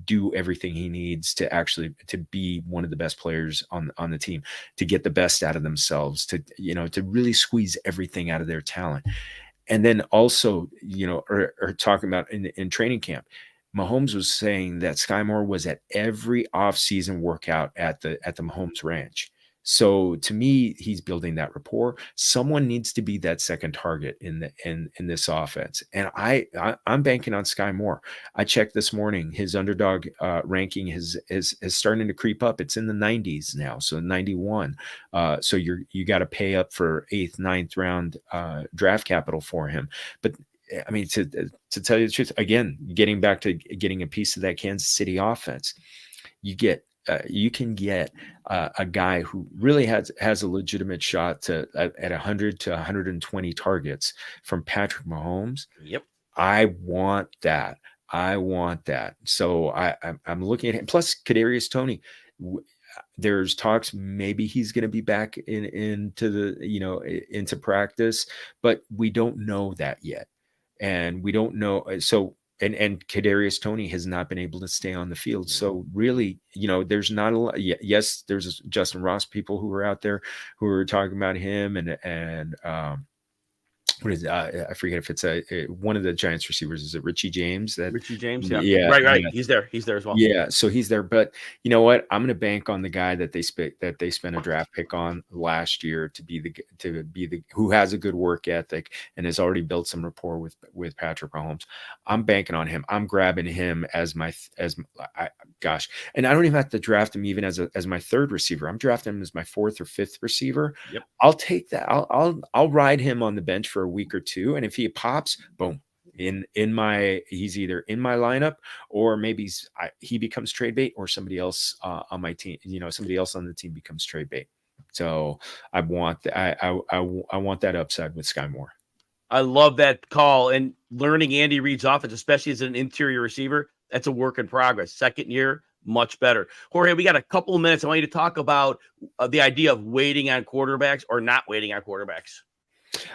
do everything he needs to be one of the best players on the team, to get the best out of themselves, to really squeeze everything out of their talent. And then also, or talking about in training camp, Mahomes was saying that Sky Moore was at every off-season workout at the Mahomes Ranch. So to me, he's building that rapport. Someone needs to be that second target in this offense, and I'm banking on Sky Moore. I checked this morning; his underdog ranking is starting to creep up. It's in the 90s now, so 91. So you got to pay up for 8th, 9th round draft capital for him. But I mean, to tell you the truth, again, getting back to getting a piece of that Kansas City offense, you can get a guy who really has a legitimate shot at 100 to 120 targets from Patrick Mahomes. Yep. I want that. So I'm looking at him. Plus, Kadarius Toney. There's talks maybe he's going to be back into practice, but we don't know that yet, and we don't know. So. And Kadarius Toney has not been able to stay on the field. So really, there's not a lot. Yes, there's Justin Ross people who are out there who are talking about him and what is it? I forget if it's one of the Giants receivers. Is it Richie James? Richie James, yeah. Yeah, right. yeah. He's there as well. Yeah, so he's there. But you know what? I'm going to bank on the guy that they spent a draft pick on last year to be the who has a good work ethic and has already built some rapport with Patrick Mahomes. I'm banking on him. I'm grabbing him and I don't even have to draft him even as my third receiver. I'm drafting him as my 4th or 5th receiver. Yep. I'll take that. I'll ride him on the bench for a week or two, and if he pops, boom. He's either in my lineup, or maybe he becomes trade bait, or somebody else on my team, somebody else on the team becomes trade bait. So I want that upside with Sky Moore. I love that call, and learning Andy Reid's offense, especially as an interior receiver, that's a work in progress. Second year, much better. Jorge, we got a couple of minutes. I want you to talk about the idea of waiting on quarterbacks or not waiting on quarterbacks.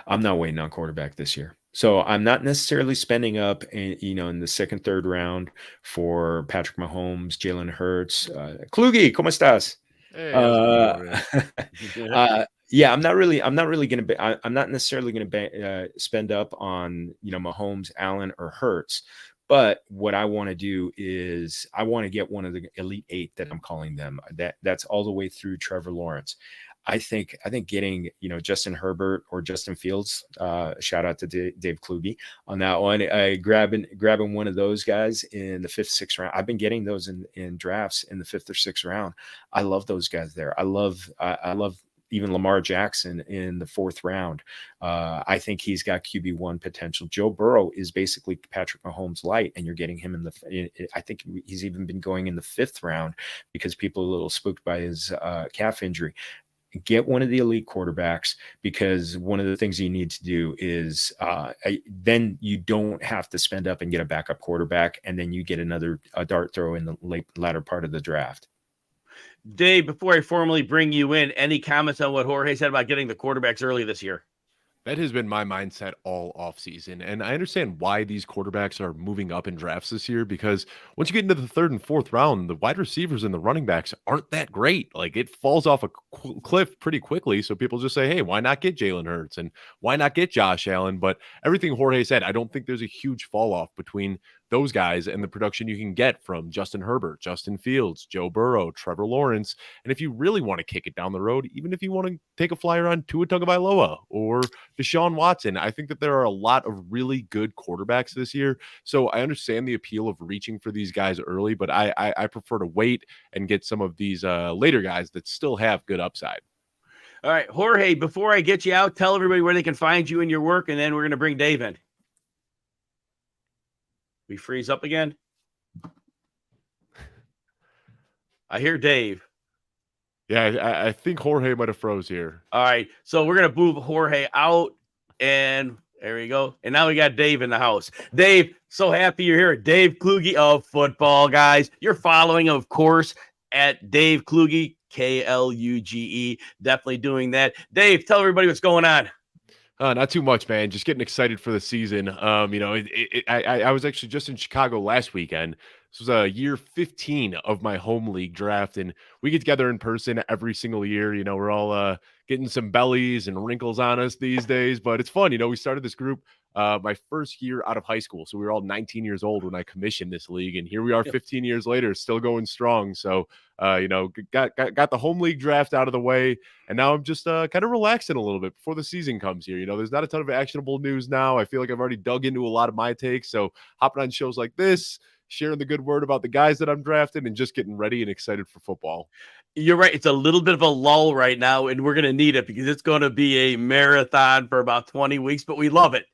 I'm not waiting on quarterback this year. So I'm not necessarily spending up, in the second, third round for Patrick Mahomes, Jalen Hurts, Kluge, ¿cómo estás? Hey, I'm not necessarily going to spend up on, Mahomes, Allen, or Hurts. But what I want to do is I want to get one of the Elite 8 that I'm calling them. That's all the way through Trevor Lawrence. I think getting, Justin Herbert or Justin Fields, shout out to Dave Kluge on that one, grabbing one of those guys in the 5th, 6th round. I've been getting those in drafts in the 5th or 6th round. I love those guys there. I love even Lamar Jackson in the 4th round. I think he's got QB1 potential. Joe Burrow is basically Patrick Mahomes light, and you're getting him I think he's even been going in the 5th round because people are a little spooked by his calf injury. Get one of the elite quarterbacks, because one of the things you need to do is then you don't have to spend up and get a backup quarterback, and then you get a dart throw in the latter part of the draft. Dave, before I formally bring you in, any comments on what Jorge said about getting the quarterbacks early this year? That has been my mindset all offseason. And I understand why these quarterbacks are moving up in drafts this year, because once you get into the 3rd and 4th round, the wide receivers and the running backs aren't that great. Like, it falls off a cliff pretty quickly. So people just say, hey, why not get Jalen Hurts and why not get Josh Allen? But everything Jorge said, I don't think there's a huge fall off between those guys and the production you can get from Justin Herbert, Justin Fields, Joe Burrow, Trevor Lawrence. And if you really want to kick it down the road, even if you want to take a flyer on Tua Tagovailoa or Deshaun Watson, I think that there are a lot of really good quarterbacks this year. So I understand the appeal of reaching for these guys early, but I prefer to wait and get some of these later guys that still have good upside. All right, Jorge, before I get you out, tell everybody where they can find you and your work, and then we're going to bring Dave in. We freeze up again. I hear Dave. Yeah, I think Jorge might have froze here. All right, so we're going to move Jorge out, and there we go. And now we got Dave in the house. Dave, so happy you're here. Dave Kluge of Football Guys. You're following, of course, at Dave Kluge, Kluge. Definitely doing that. Dave, tell everybody what's going on. Not too much, man. Just getting excited for the season. I was actually just in Chicago last weekend. This was year 15 of my home league draft, and we get together in person every single year. We're all getting some bellies and wrinkles on us these days, but it's fun. We started this group my first year out of high school, so we were all 19 years old when I commissioned this league, and here we are 15 years later, still going strong. So, got the home league draft out of the way, and now I'm just kind of relaxing a little bit before the season comes here. There's not a ton of actionable news now. I feel like I've already dug into a lot of my takes, so hopping on shows like this, sharing the good word about the guys that I'm drafting, and just getting ready and excited for football. You're right. It's a little bit of a lull right now, and we're going to need it because it's going to be a marathon for about 20 weeks, but we love it.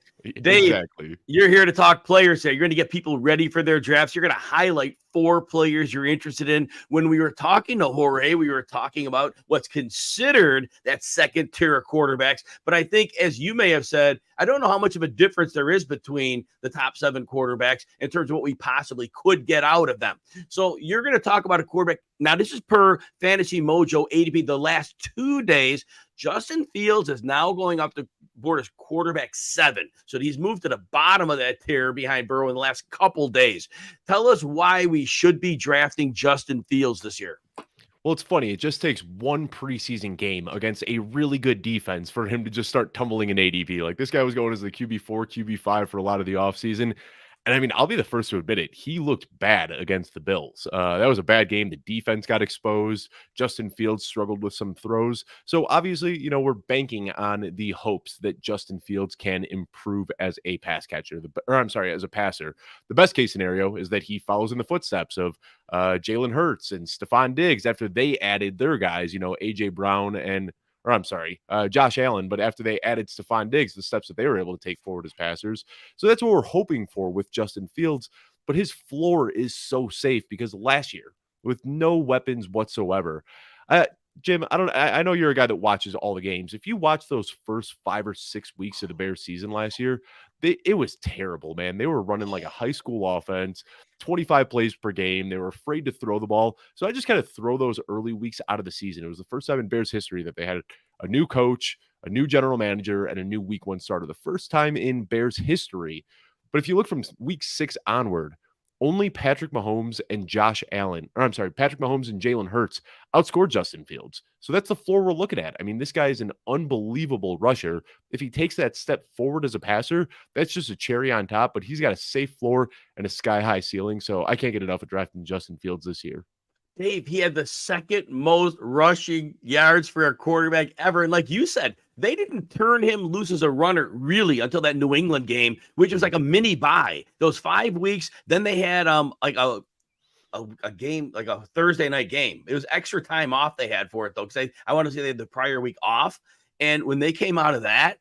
Dave, exactly. You're here to talk players here. You're going to get people ready for their drafts. You're going to highlight 4 players you're interested in. When we were talking to Jorge, we were talking about what's considered that second tier of quarterbacks. But I think, as you may have said, I don't know how much of a difference there is between the top 7 quarterbacks in terms of what we possibly could get out of them. So you're going to talk about a quarterback. Now, this is per Fantasy Mojo ADP. The last 2 days, Justin Fields is now going up the board as quarterback 7. So he's moved to the bottom of that tier behind Burrow in the last couple days. Tell us why we should be drafting Justin Fields this year. Well, it's funny. It just takes one preseason game against a really good defense for him to just start tumbling in ADP. Like, this guy was going as the QB4, QB5 for a lot of the offseason. And I mean, I'll be the first to admit it. He looked bad against the Bills. That was a bad game. The defense got exposed. Justin Fields struggled with some throws. So obviously, we're banking on the hopes that Justin Fields can improve as a pass catcher, as a passer. The best case scenario is that he follows in the footsteps of Jalen Hurts and Stephon Diggs after they added their guys, AJ Brown and Josh Allen, but after they added Stephon Diggs, the steps that they were able to take forward as passers. So that's what we're hoping for with Justin Fields, but his floor is so safe because last year, with no weapons whatsoever, Jim, I know you're a guy that watches all the games. If you watch those first 5 or 6 weeks of the Bears season last year, it was terrible, man. They were running like a high school offense, 25 plays per game. They were afraid to throw the ball. So I just kind of throw those early weeks out of the season. It was the first time in Bears history that they had a new coach, a new general manager, and a new week 1 starter. The first time in Bears history. But if you look from week 6 onward, only Patrick Mahomes and Patrick Mahomes and Jalen Hurts outscored Justin Fields. So that's the floor we're looking at. I mean, this guy is an unbelievable rusher. If he takes that step forward as a passer, that's just a cherry on top, but he's got a safe floor and a sky-high ceiling. So I can't get enough of drafting Justin Fields this year. Dave, he had the second most rushing yards for a quarterback ever. And like you said, they didn't turn him loose as a runner really until that New England game, which was like a mini bye. Those 5 weeks, then they had like a game, like a Thursday night game. It was extra time off they had for it, though, because I want to say they had the prior week off. And when they came out of that,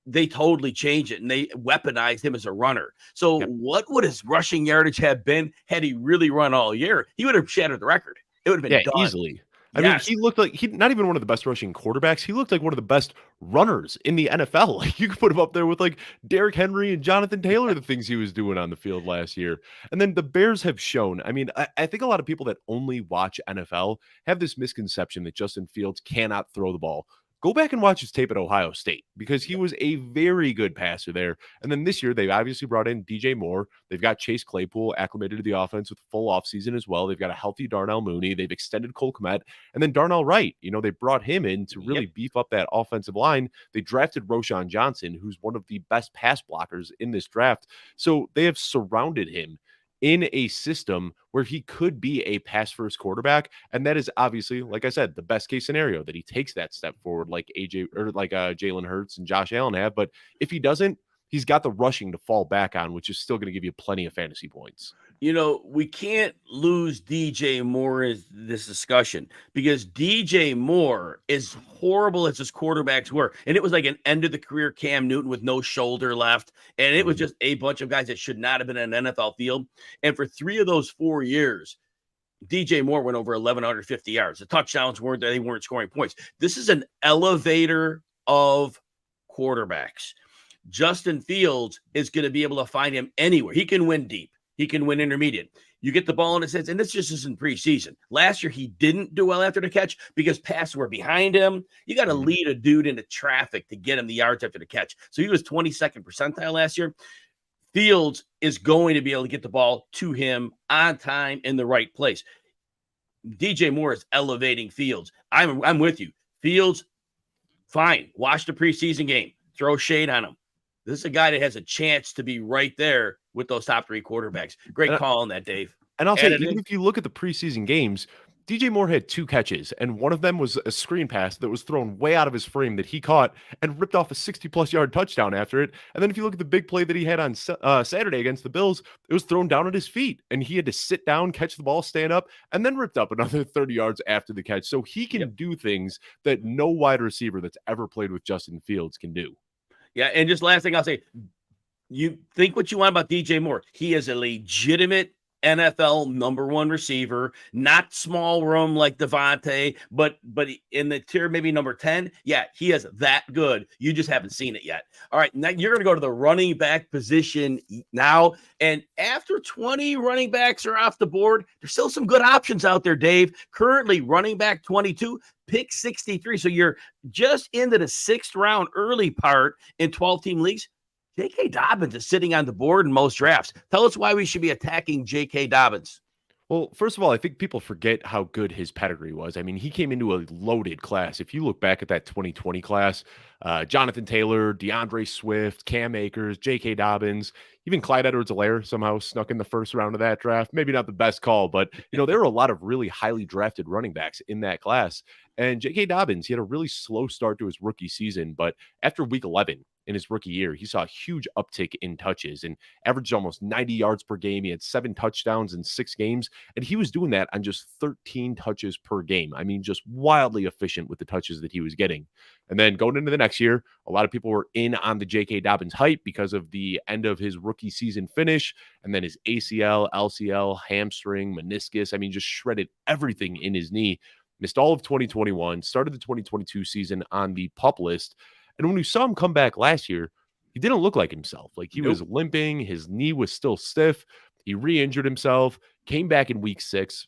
they totally changed it, and they weaponized him as a runner. So what would his rushing yardage have been had he really run all year? He would have shattered the record. It would have been done. Easily. I mean, he looked like not even one of the best rushing quarterbacks. He looked like one of the best runners in the NFL. Like, you could put him up there with like Derrick Henry and Jonathan Taylor, the things he was doing on the field last year. And then the Bears have shown, I mean, I think a lot of people that only watch NFL have this misconception that Justin Fields cannot throw the ball. Go back and watch his tape at Ohio State because he was a very good passer there. And then this year, they've obviously brought in DJ Moore. They've got Chase Claypool acclimated to the offense with full offseason as well. They've got a healthy Darnell Mooney. They've extended Cole Kmet. And then Darnell Wright, they brought him in to really beef up that offensive line. They drafted Roshan Johnson, who's one of the best pass blockers in this draft. So they have surrounded him in a system where he could be a pass-first quarterback. And that is obviously, like I said, the best case scenario, that he takes that step forward like Jalen Hurts and Josh Allen have. But if he doesn't, he's got the rushing to fall back on, which is still going to give you plenty of fantasy points. We can't lose DJ Moore in this discussion because DJ Moore, as horrible as his quarterbacks were, and it was like an end of the career Cam Newton with no shoulder left, and it was just a bunch of guys that should not have been in an NFL field. And for 3 of those 4 years, DJ Moore went over 1,150 yards. The touchdowns they weren't scoring points. This is an elevator of quarterbacks. Justin Fields is going to be able to find him anywhere. He can win deep. He can win intermediate. You get the ball in his hands, and this just isn't preseason. Last year, he didn't do well after the catch because passes were behind him. You got to lead a dude into traffic to get him the yards after the catch. So he was 22nd percentile last year. Fields is going to be able to get the ball to him on time in the right place. DJ Moore is elevating Fields. I'm with you. Fields, fine. Watch the preseason game. Throw shade on him. This is a guy that has a chance to be right there with those top 3 quarterbacks. Great call on that, Dave. And I'll say, even if you look at the preseason games, DJ Moore had 2 catches, and one of them was a screen pass that was thrown way out of his frame that he caught and ripped off a 60-plus yard touchdown after it. And then if you look at the big play that he had on Saturday against the Bills, it was thrown down at his feet, and he had to sit down, catch the ball, stand up, and then ripped up another 30 yards after the catch. So he can do things that no wide receiver that's ever played with Justin Fields can do. Yeah, and just last thing I'll say, you think what you want about DJ Moore. He is a legitimate NFL number 1 receiver, not small room like Devontae, but in the tier maybe number 10. Yeah, he is that good. You just haven't seen it yet. All right, now you're going to go to the running back position now. And after 20 running backs are off the board, there's still some good options out there, Dave. Currently, running back 22, pick 63. So you're just into the 6th round early part in 12-team leagues. J.K. Dobbins is sitting on the board in most drafts. Tell us why we should be attacking J.K. Dobbins. Well, first of all, I think people forget how good his pedigree was. I mean, he came into a loaded class. If you look back at that 2020 class, Jonathan Taylor, DeAndre Swift, Cam Akers, J.K. Dobbins, even Clyde Edwards-Helaire somehow snuck in the first round of that draft. Maybe not the best call, but, there were a lot of really highly drafted running backs in that class. And J.K. Dobbins, he had a really slow start to his rookie season, but after week 11, in his rookie year, he saw a huge uptick in touches and averaged almost 90 yards per game. He had 7 touchdowns in 6 games, and he was doing that on just 13 touches per game. I mean, just wildly efficient with the touches that he was getting. And then going into the next year, a lot of people were in on the J.K. Dobbins hype because of the end of his rookie season finish, and then his ACL, LCL, hamstring, meniscus. I mean, just shredded everything in his knee. Missed all of 2021, started the 2022 season on the PUP list. And when we saw him come back last year, he didn't look like himself. Like he was limping. His knee was still stiff. He re-injured himself, came back in week 6.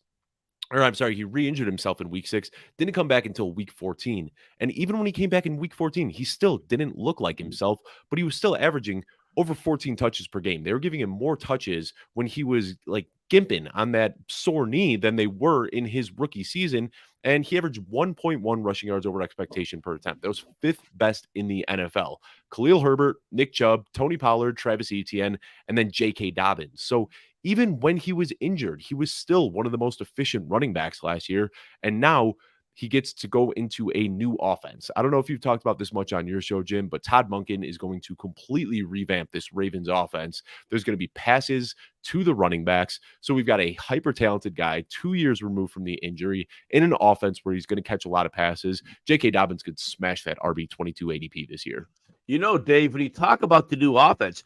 Or I'm sorry, he re-injured himself in week 6, didn't come back until week 14. And even when he came back in week 14, he still didn't look like himself, but he was still averaging over 14 touches per game. They were giving him more touches when he was like gimping on that sore knee than they were in his rookie season. And he averaged 1.1 rushing yards over expectation per attempt. That was 5th best in the NFL. Khalil Herbert, Nick Chubb, Tony Pollard, Travis Etienne, and then J.K. Dobbins. So even when he was injured, he was still one of the most efficient running backs last year. And now he gets to go into a new offense. I don't know if you've talked about this much on your show, Jim, but Todd Monken is going to completely revamp this Ravens offense. There's going to be passes to the running backs. So we've got a hyper-talented guy 2 years removed from the injury in an offense where he's going to catch a lot of passes. J.K. Dobbins could smash that RB22 ADP this year. Dave, when you talk about the new offense,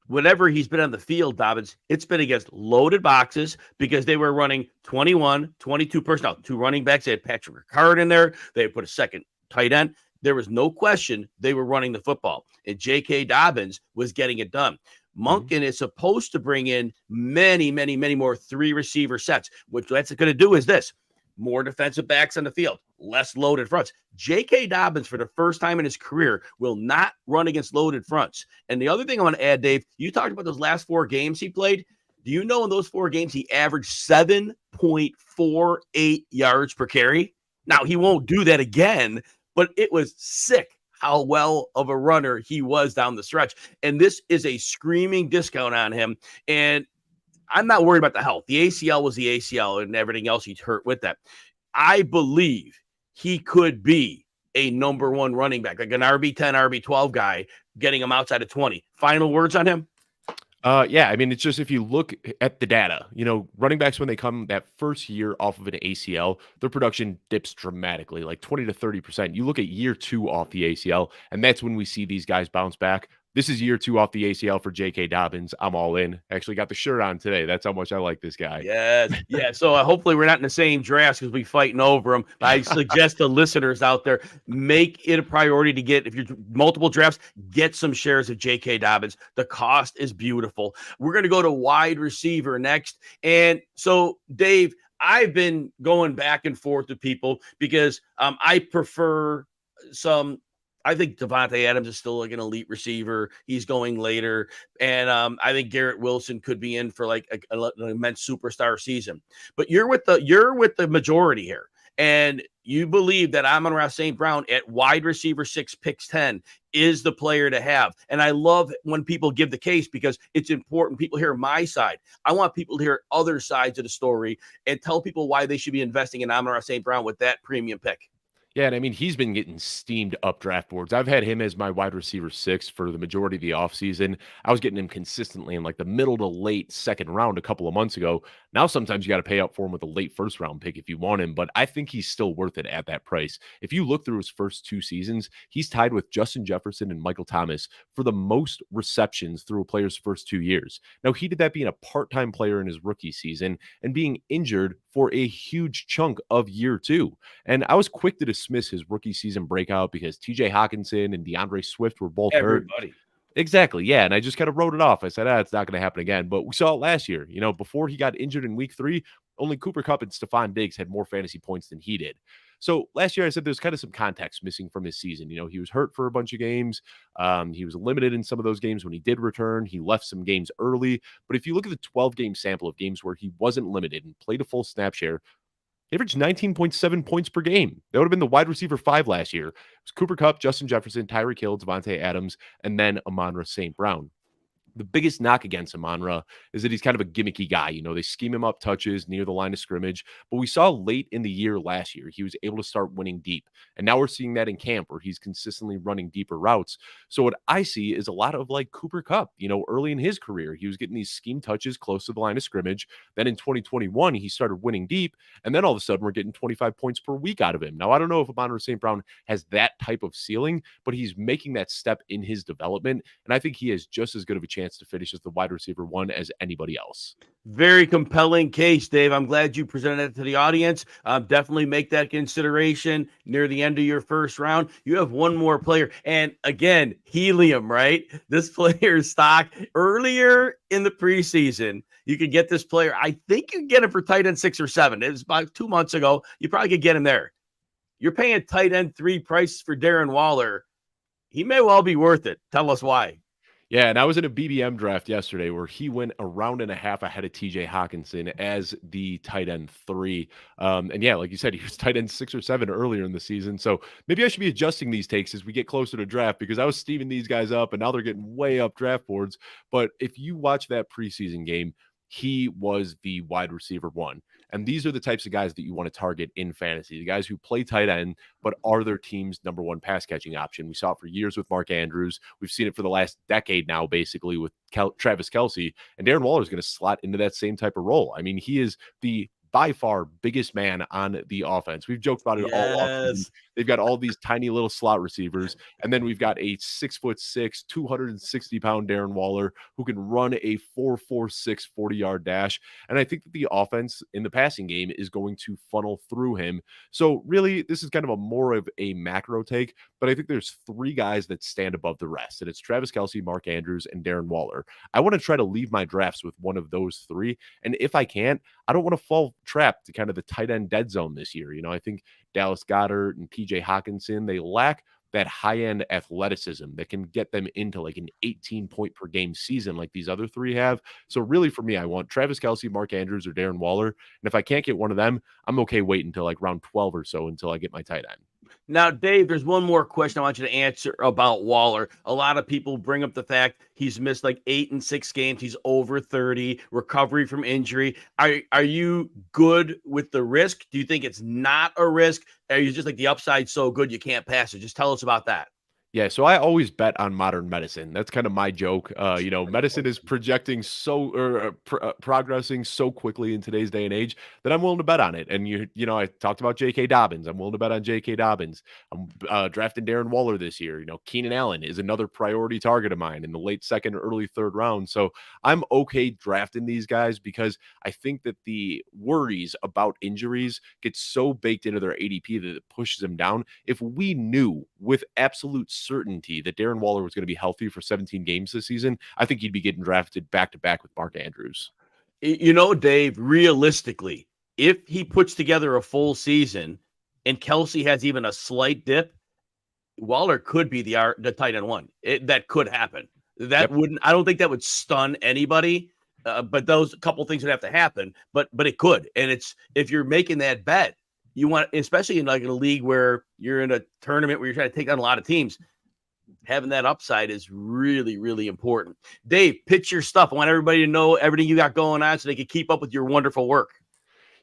whenever he's been on the field, Dobbins, it's been against loaded boxes because they were running 21, 22 personnel, 2 running backs. They had Patrick Ricard in there. They put a second tight end. There was no question they were running the football, and J.K. Dobbins was getting it done. Monken is supposed to bring in many, many, many more 3 receiver sets. What that's going to do is this: more defensive backs on the field, less loaded fronts. J.K. Dobbins, for the first time in his career, will not run against loaded fronts. And the other thing I want to add, Dave, you talked about those last 4 games he played. Do you know in those 4 games he averaged 7.48 yards per carry? Now, he won't do that again, but it was sick how well of a runner he was down the stretch. And this is a screaming discount on him. And I'm not worried about the health. The ACL was the ACL and everything else he's hurt with that. I believe he could be a number 1 running back, like an RB10, RB12 guy, getting him outside of 20. Final words on him? Yeah, I mean, it's just if you look at the data, running backs when they come that first year off of an ACL, their production dips dramatically, like 20 to 30%. You look at year 2 off the ACL, and that's when we see these guys bounce back. This is year 2 off the ACL for J.K. Dobbins. I'm all in. Actually got the shirt on today. That's how much I like this guy. Yes. Yeah. So hopefully we're not in the same drafts because we fighting over them. But I suggest to listeners out there, make it a priority to get, if you're multiple drafts, get some shares of J.K. Dobbins. The cost is beautiful. We're going to go to wide receiver next. And so, Dave, I've been going back and forth with people because I prefer I think Devontae Adams is still like an elite receiver. He's going later. And I think Garrett Wilson could be in for like an immense superstar season. But you're with the majority here. And you believe that Amon-Ra St. Brown at wide receiver 6, picks 10 is the player to have. And I love when people give the case because it's important. People hear my side. I want people to hear other sides of the story and tell people why they should be investing in Amon-Ra St. Brown with that premium pick. Yeah, and I mean, he's been getting steamed up draft boards. I've had him as my wide receiver 6 for the majority of the offseason. I was getting him consistently in like the middle to late second round a couple of months ago. Now, sometimes you got to pay up for him with a late first round pick if you want him, but I think he's still worth it at that price. If you look through his first 2 seasons, he's tied with Justin Jefferson and Michael Thomas for the most receptions through a player's first 2 years. Now, he did that being a part-time player in his rookie season and being injured for a huge chunk of year 2. And I was quick to dismiss his rookie season breakout because TJ Hawkinson and DeAndre Swift were both hurt. Exactly. Yeah. And I just kind of wrote it off. I said, it's not going to happen again. But we saw it last year. Before he got injured in week 3, only Cooper Kupp and Stephon Diggs had more fantasy points than he did. So last year, I said there's kind of some context missing from his season. He was hurt for a bunch of games. He was limited in some of those games when he did return. He left some games early. But if you look at the 12-game sample of games where he wasn't limited and played a full snap share, he averaged 19.7 points per game. That would have been the wide receiver 5 last year. It was Cooper Kupp, Justin Jefferson, Tyreek Hill, Devontae Adams, and then Amon-Ra St. Brown. The biggest knock against Amon-Ra is that he's kind of a gimmicky guy. They scheme him up touches near the line of scrimmage. But we saw late in the year last year, he was able to start winning deep. And now we're seeing that in camp where he's consistently running deeper routes. So what I see is a lot of like Cooper Kupp. Early in his career, he was getting these scheme touches close to the line of scrimmage. Then in 2021, he started winning deep. And then all of a sudden, we're getting 25 points per week out of him. Now, I don't know if Amon-Ra St. Brown has that type of ceiling, but he's making that step in his development. And I think he has just as good of a chance to finish as the wide receiver 1 as anybody else. Very compelling case, Dave. I'm glad you presented it to the audience. Definitely make that consideration near the end of your first round. You have one more player. And again, helium, right? This player's stock earlier in the preseason. You could get this player. I think you can get him for tight end 6 or 7. It was about 2 months ago. You probably could get him there. You're paying tight end 3 prices for Darren Waller. He may well be worth it. Tell us why. Yeah, and I was in a BBM draft yesterday where he went a round and a half ahead of TJ Hawkinson as the tight end 3. And yeah, like you said, he was tight end 6 or 7 earlier in the season. So maybe I should be adjusting these takes as we get closer to draft because I was steaming these guys up and now they're getting way up draft boards. But if you watch that preseason game, he was the wide receiver 1. And these are the types of guys that you want to target in fantasy, the guys who play tight end, but are their team's number 1 pass catching option. We saw it for years with Mark Andrews. We've seen it for the last decade now, basically with Travis Kelce, and Darren Waller is going to slot into that same type of role. I mean, he is the by far biggest man on the offense. We've joked about it all offseason. They've got all these tiny little slot receivers, and then we've got a 6'6", 260-pound Darren Waller who can run a 4.46 40-yard dash. And I think that the offense in the passing game is going to funnel through him. So really, this is kind of a more of a macro take, but I think there's 3 guys that stand above the rest, and it's Travis Kelce, Mark Andrews, and Darren Waller. I want to try to leave my drafts with one of those 3, and if I can't, I don't want to fall trapped to kind of the tight end dead zone this year. I think Dallas Goedert and TJ Hawkinson, they lack that high-end athleticism that can get them into like an 18-point-per-game season like these other 3 have. So really for me, I want Travis Kelce, Mark Andrews, or Darren Waller. And if I can't get one of them, I'm okay waiting until like round 12 or so until I get my tight end. Now, Dave, there's one more question I want you to answer about Waller. A lot of people bring up the fact he's missed like 8 and 6 games. He's over 30, recovery from injury. Are you good with the risk? Do you think it's not a risk? Are you just like the upside so good you can't pass it? Just tell us about that. Yeah, so I always bet on modern medicine. That's kind of my joke. Medicine is projecting progressing so quickly in today's day and age that I'm willing to bet on it. And I talked about J.K. Dobbins. I'm willing to bet on J.K. Dobbins. I'm drafting Darren Waller this year. Keenan Allen is another priority target of mine in the late second, early third round. So I'm okay drafting these guys because I think that the worries about injuries get so baked into their ADP that it pushes them down. If we knew with absolute certainty that Darren Waller was going to be healthy for 17 games this season, I think he'd be getting drafted back to back with Mark Andrews. Dave, realistically, if he puts together a full season and Kelsey has even a slight dip, Waller could be the tight end one. That could happen. That wouldn't. I don't think that would stun anybody. But those couple things would have to happen. But it could. And it's if you're making that bet, you want, especially in like a league where you're in a tournament where you're trying to take on a lot of teams, having that upside is really, really important. Dave, pitch your stuff. I want everybody to know everything you got going on so they can keep up with your wonderful work.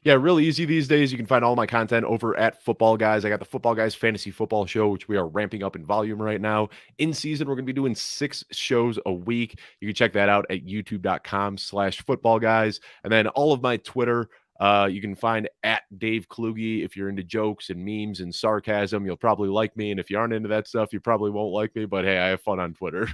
Yeah, really easy these days. You can find all my content over at Football Guys. I got the Football Guys Fantasy Football Show, which we are ramping up in volume right now. In season, we're going to be doing 6 shows a week. You can check that out at youtube.com/footballguys. And then all of my Twitter, you can find at Dave Kluge. If you're into jokes and memes and sarcasm, you'll probably like me. And if you aren't into that stuff, you probably won't like me. But hey, I have fun on Twitter.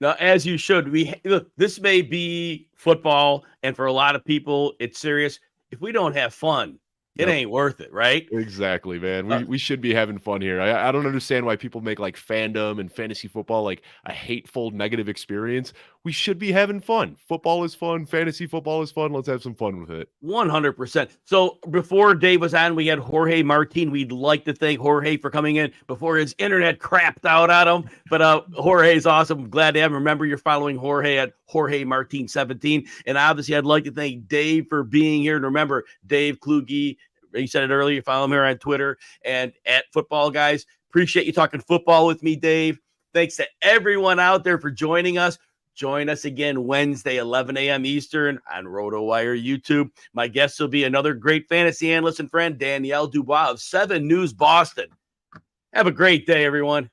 Now, as you should, look, this may be football, and for a lot of people, it's serious. If we don't have fun, it ain't worth it, right? Exactly, man. We should be having fun here. I don't understand why people make like fandom and fantasy football like a hateful, negative experience. We should be having fun. Football is fun. Fantasy football is fun. Let's have some fun with it. 100%. So before Dave was on, we had Jorge Martine. We'd like to thank Jorge for coming in before his internet crapped out on him. But Jorge's awesome. Glad to have him. Remember, you're following Jorge at Jorge Martine 17. And obviously, I'd like to thank Dave for being here. And remember, Dave Kluge, you said it earlier, follow him here on Twitter and at Football Guys. Appreciate you talking football with me, Dave. Thanks to everyone out there for joining us. Join us again Wednesday, 11 a.m. Eastern on RotoWire YouTube. My guest will be another great fantasy analyst and friend, Danielle Dubois of 7 News Boston. Have a great day, everyone.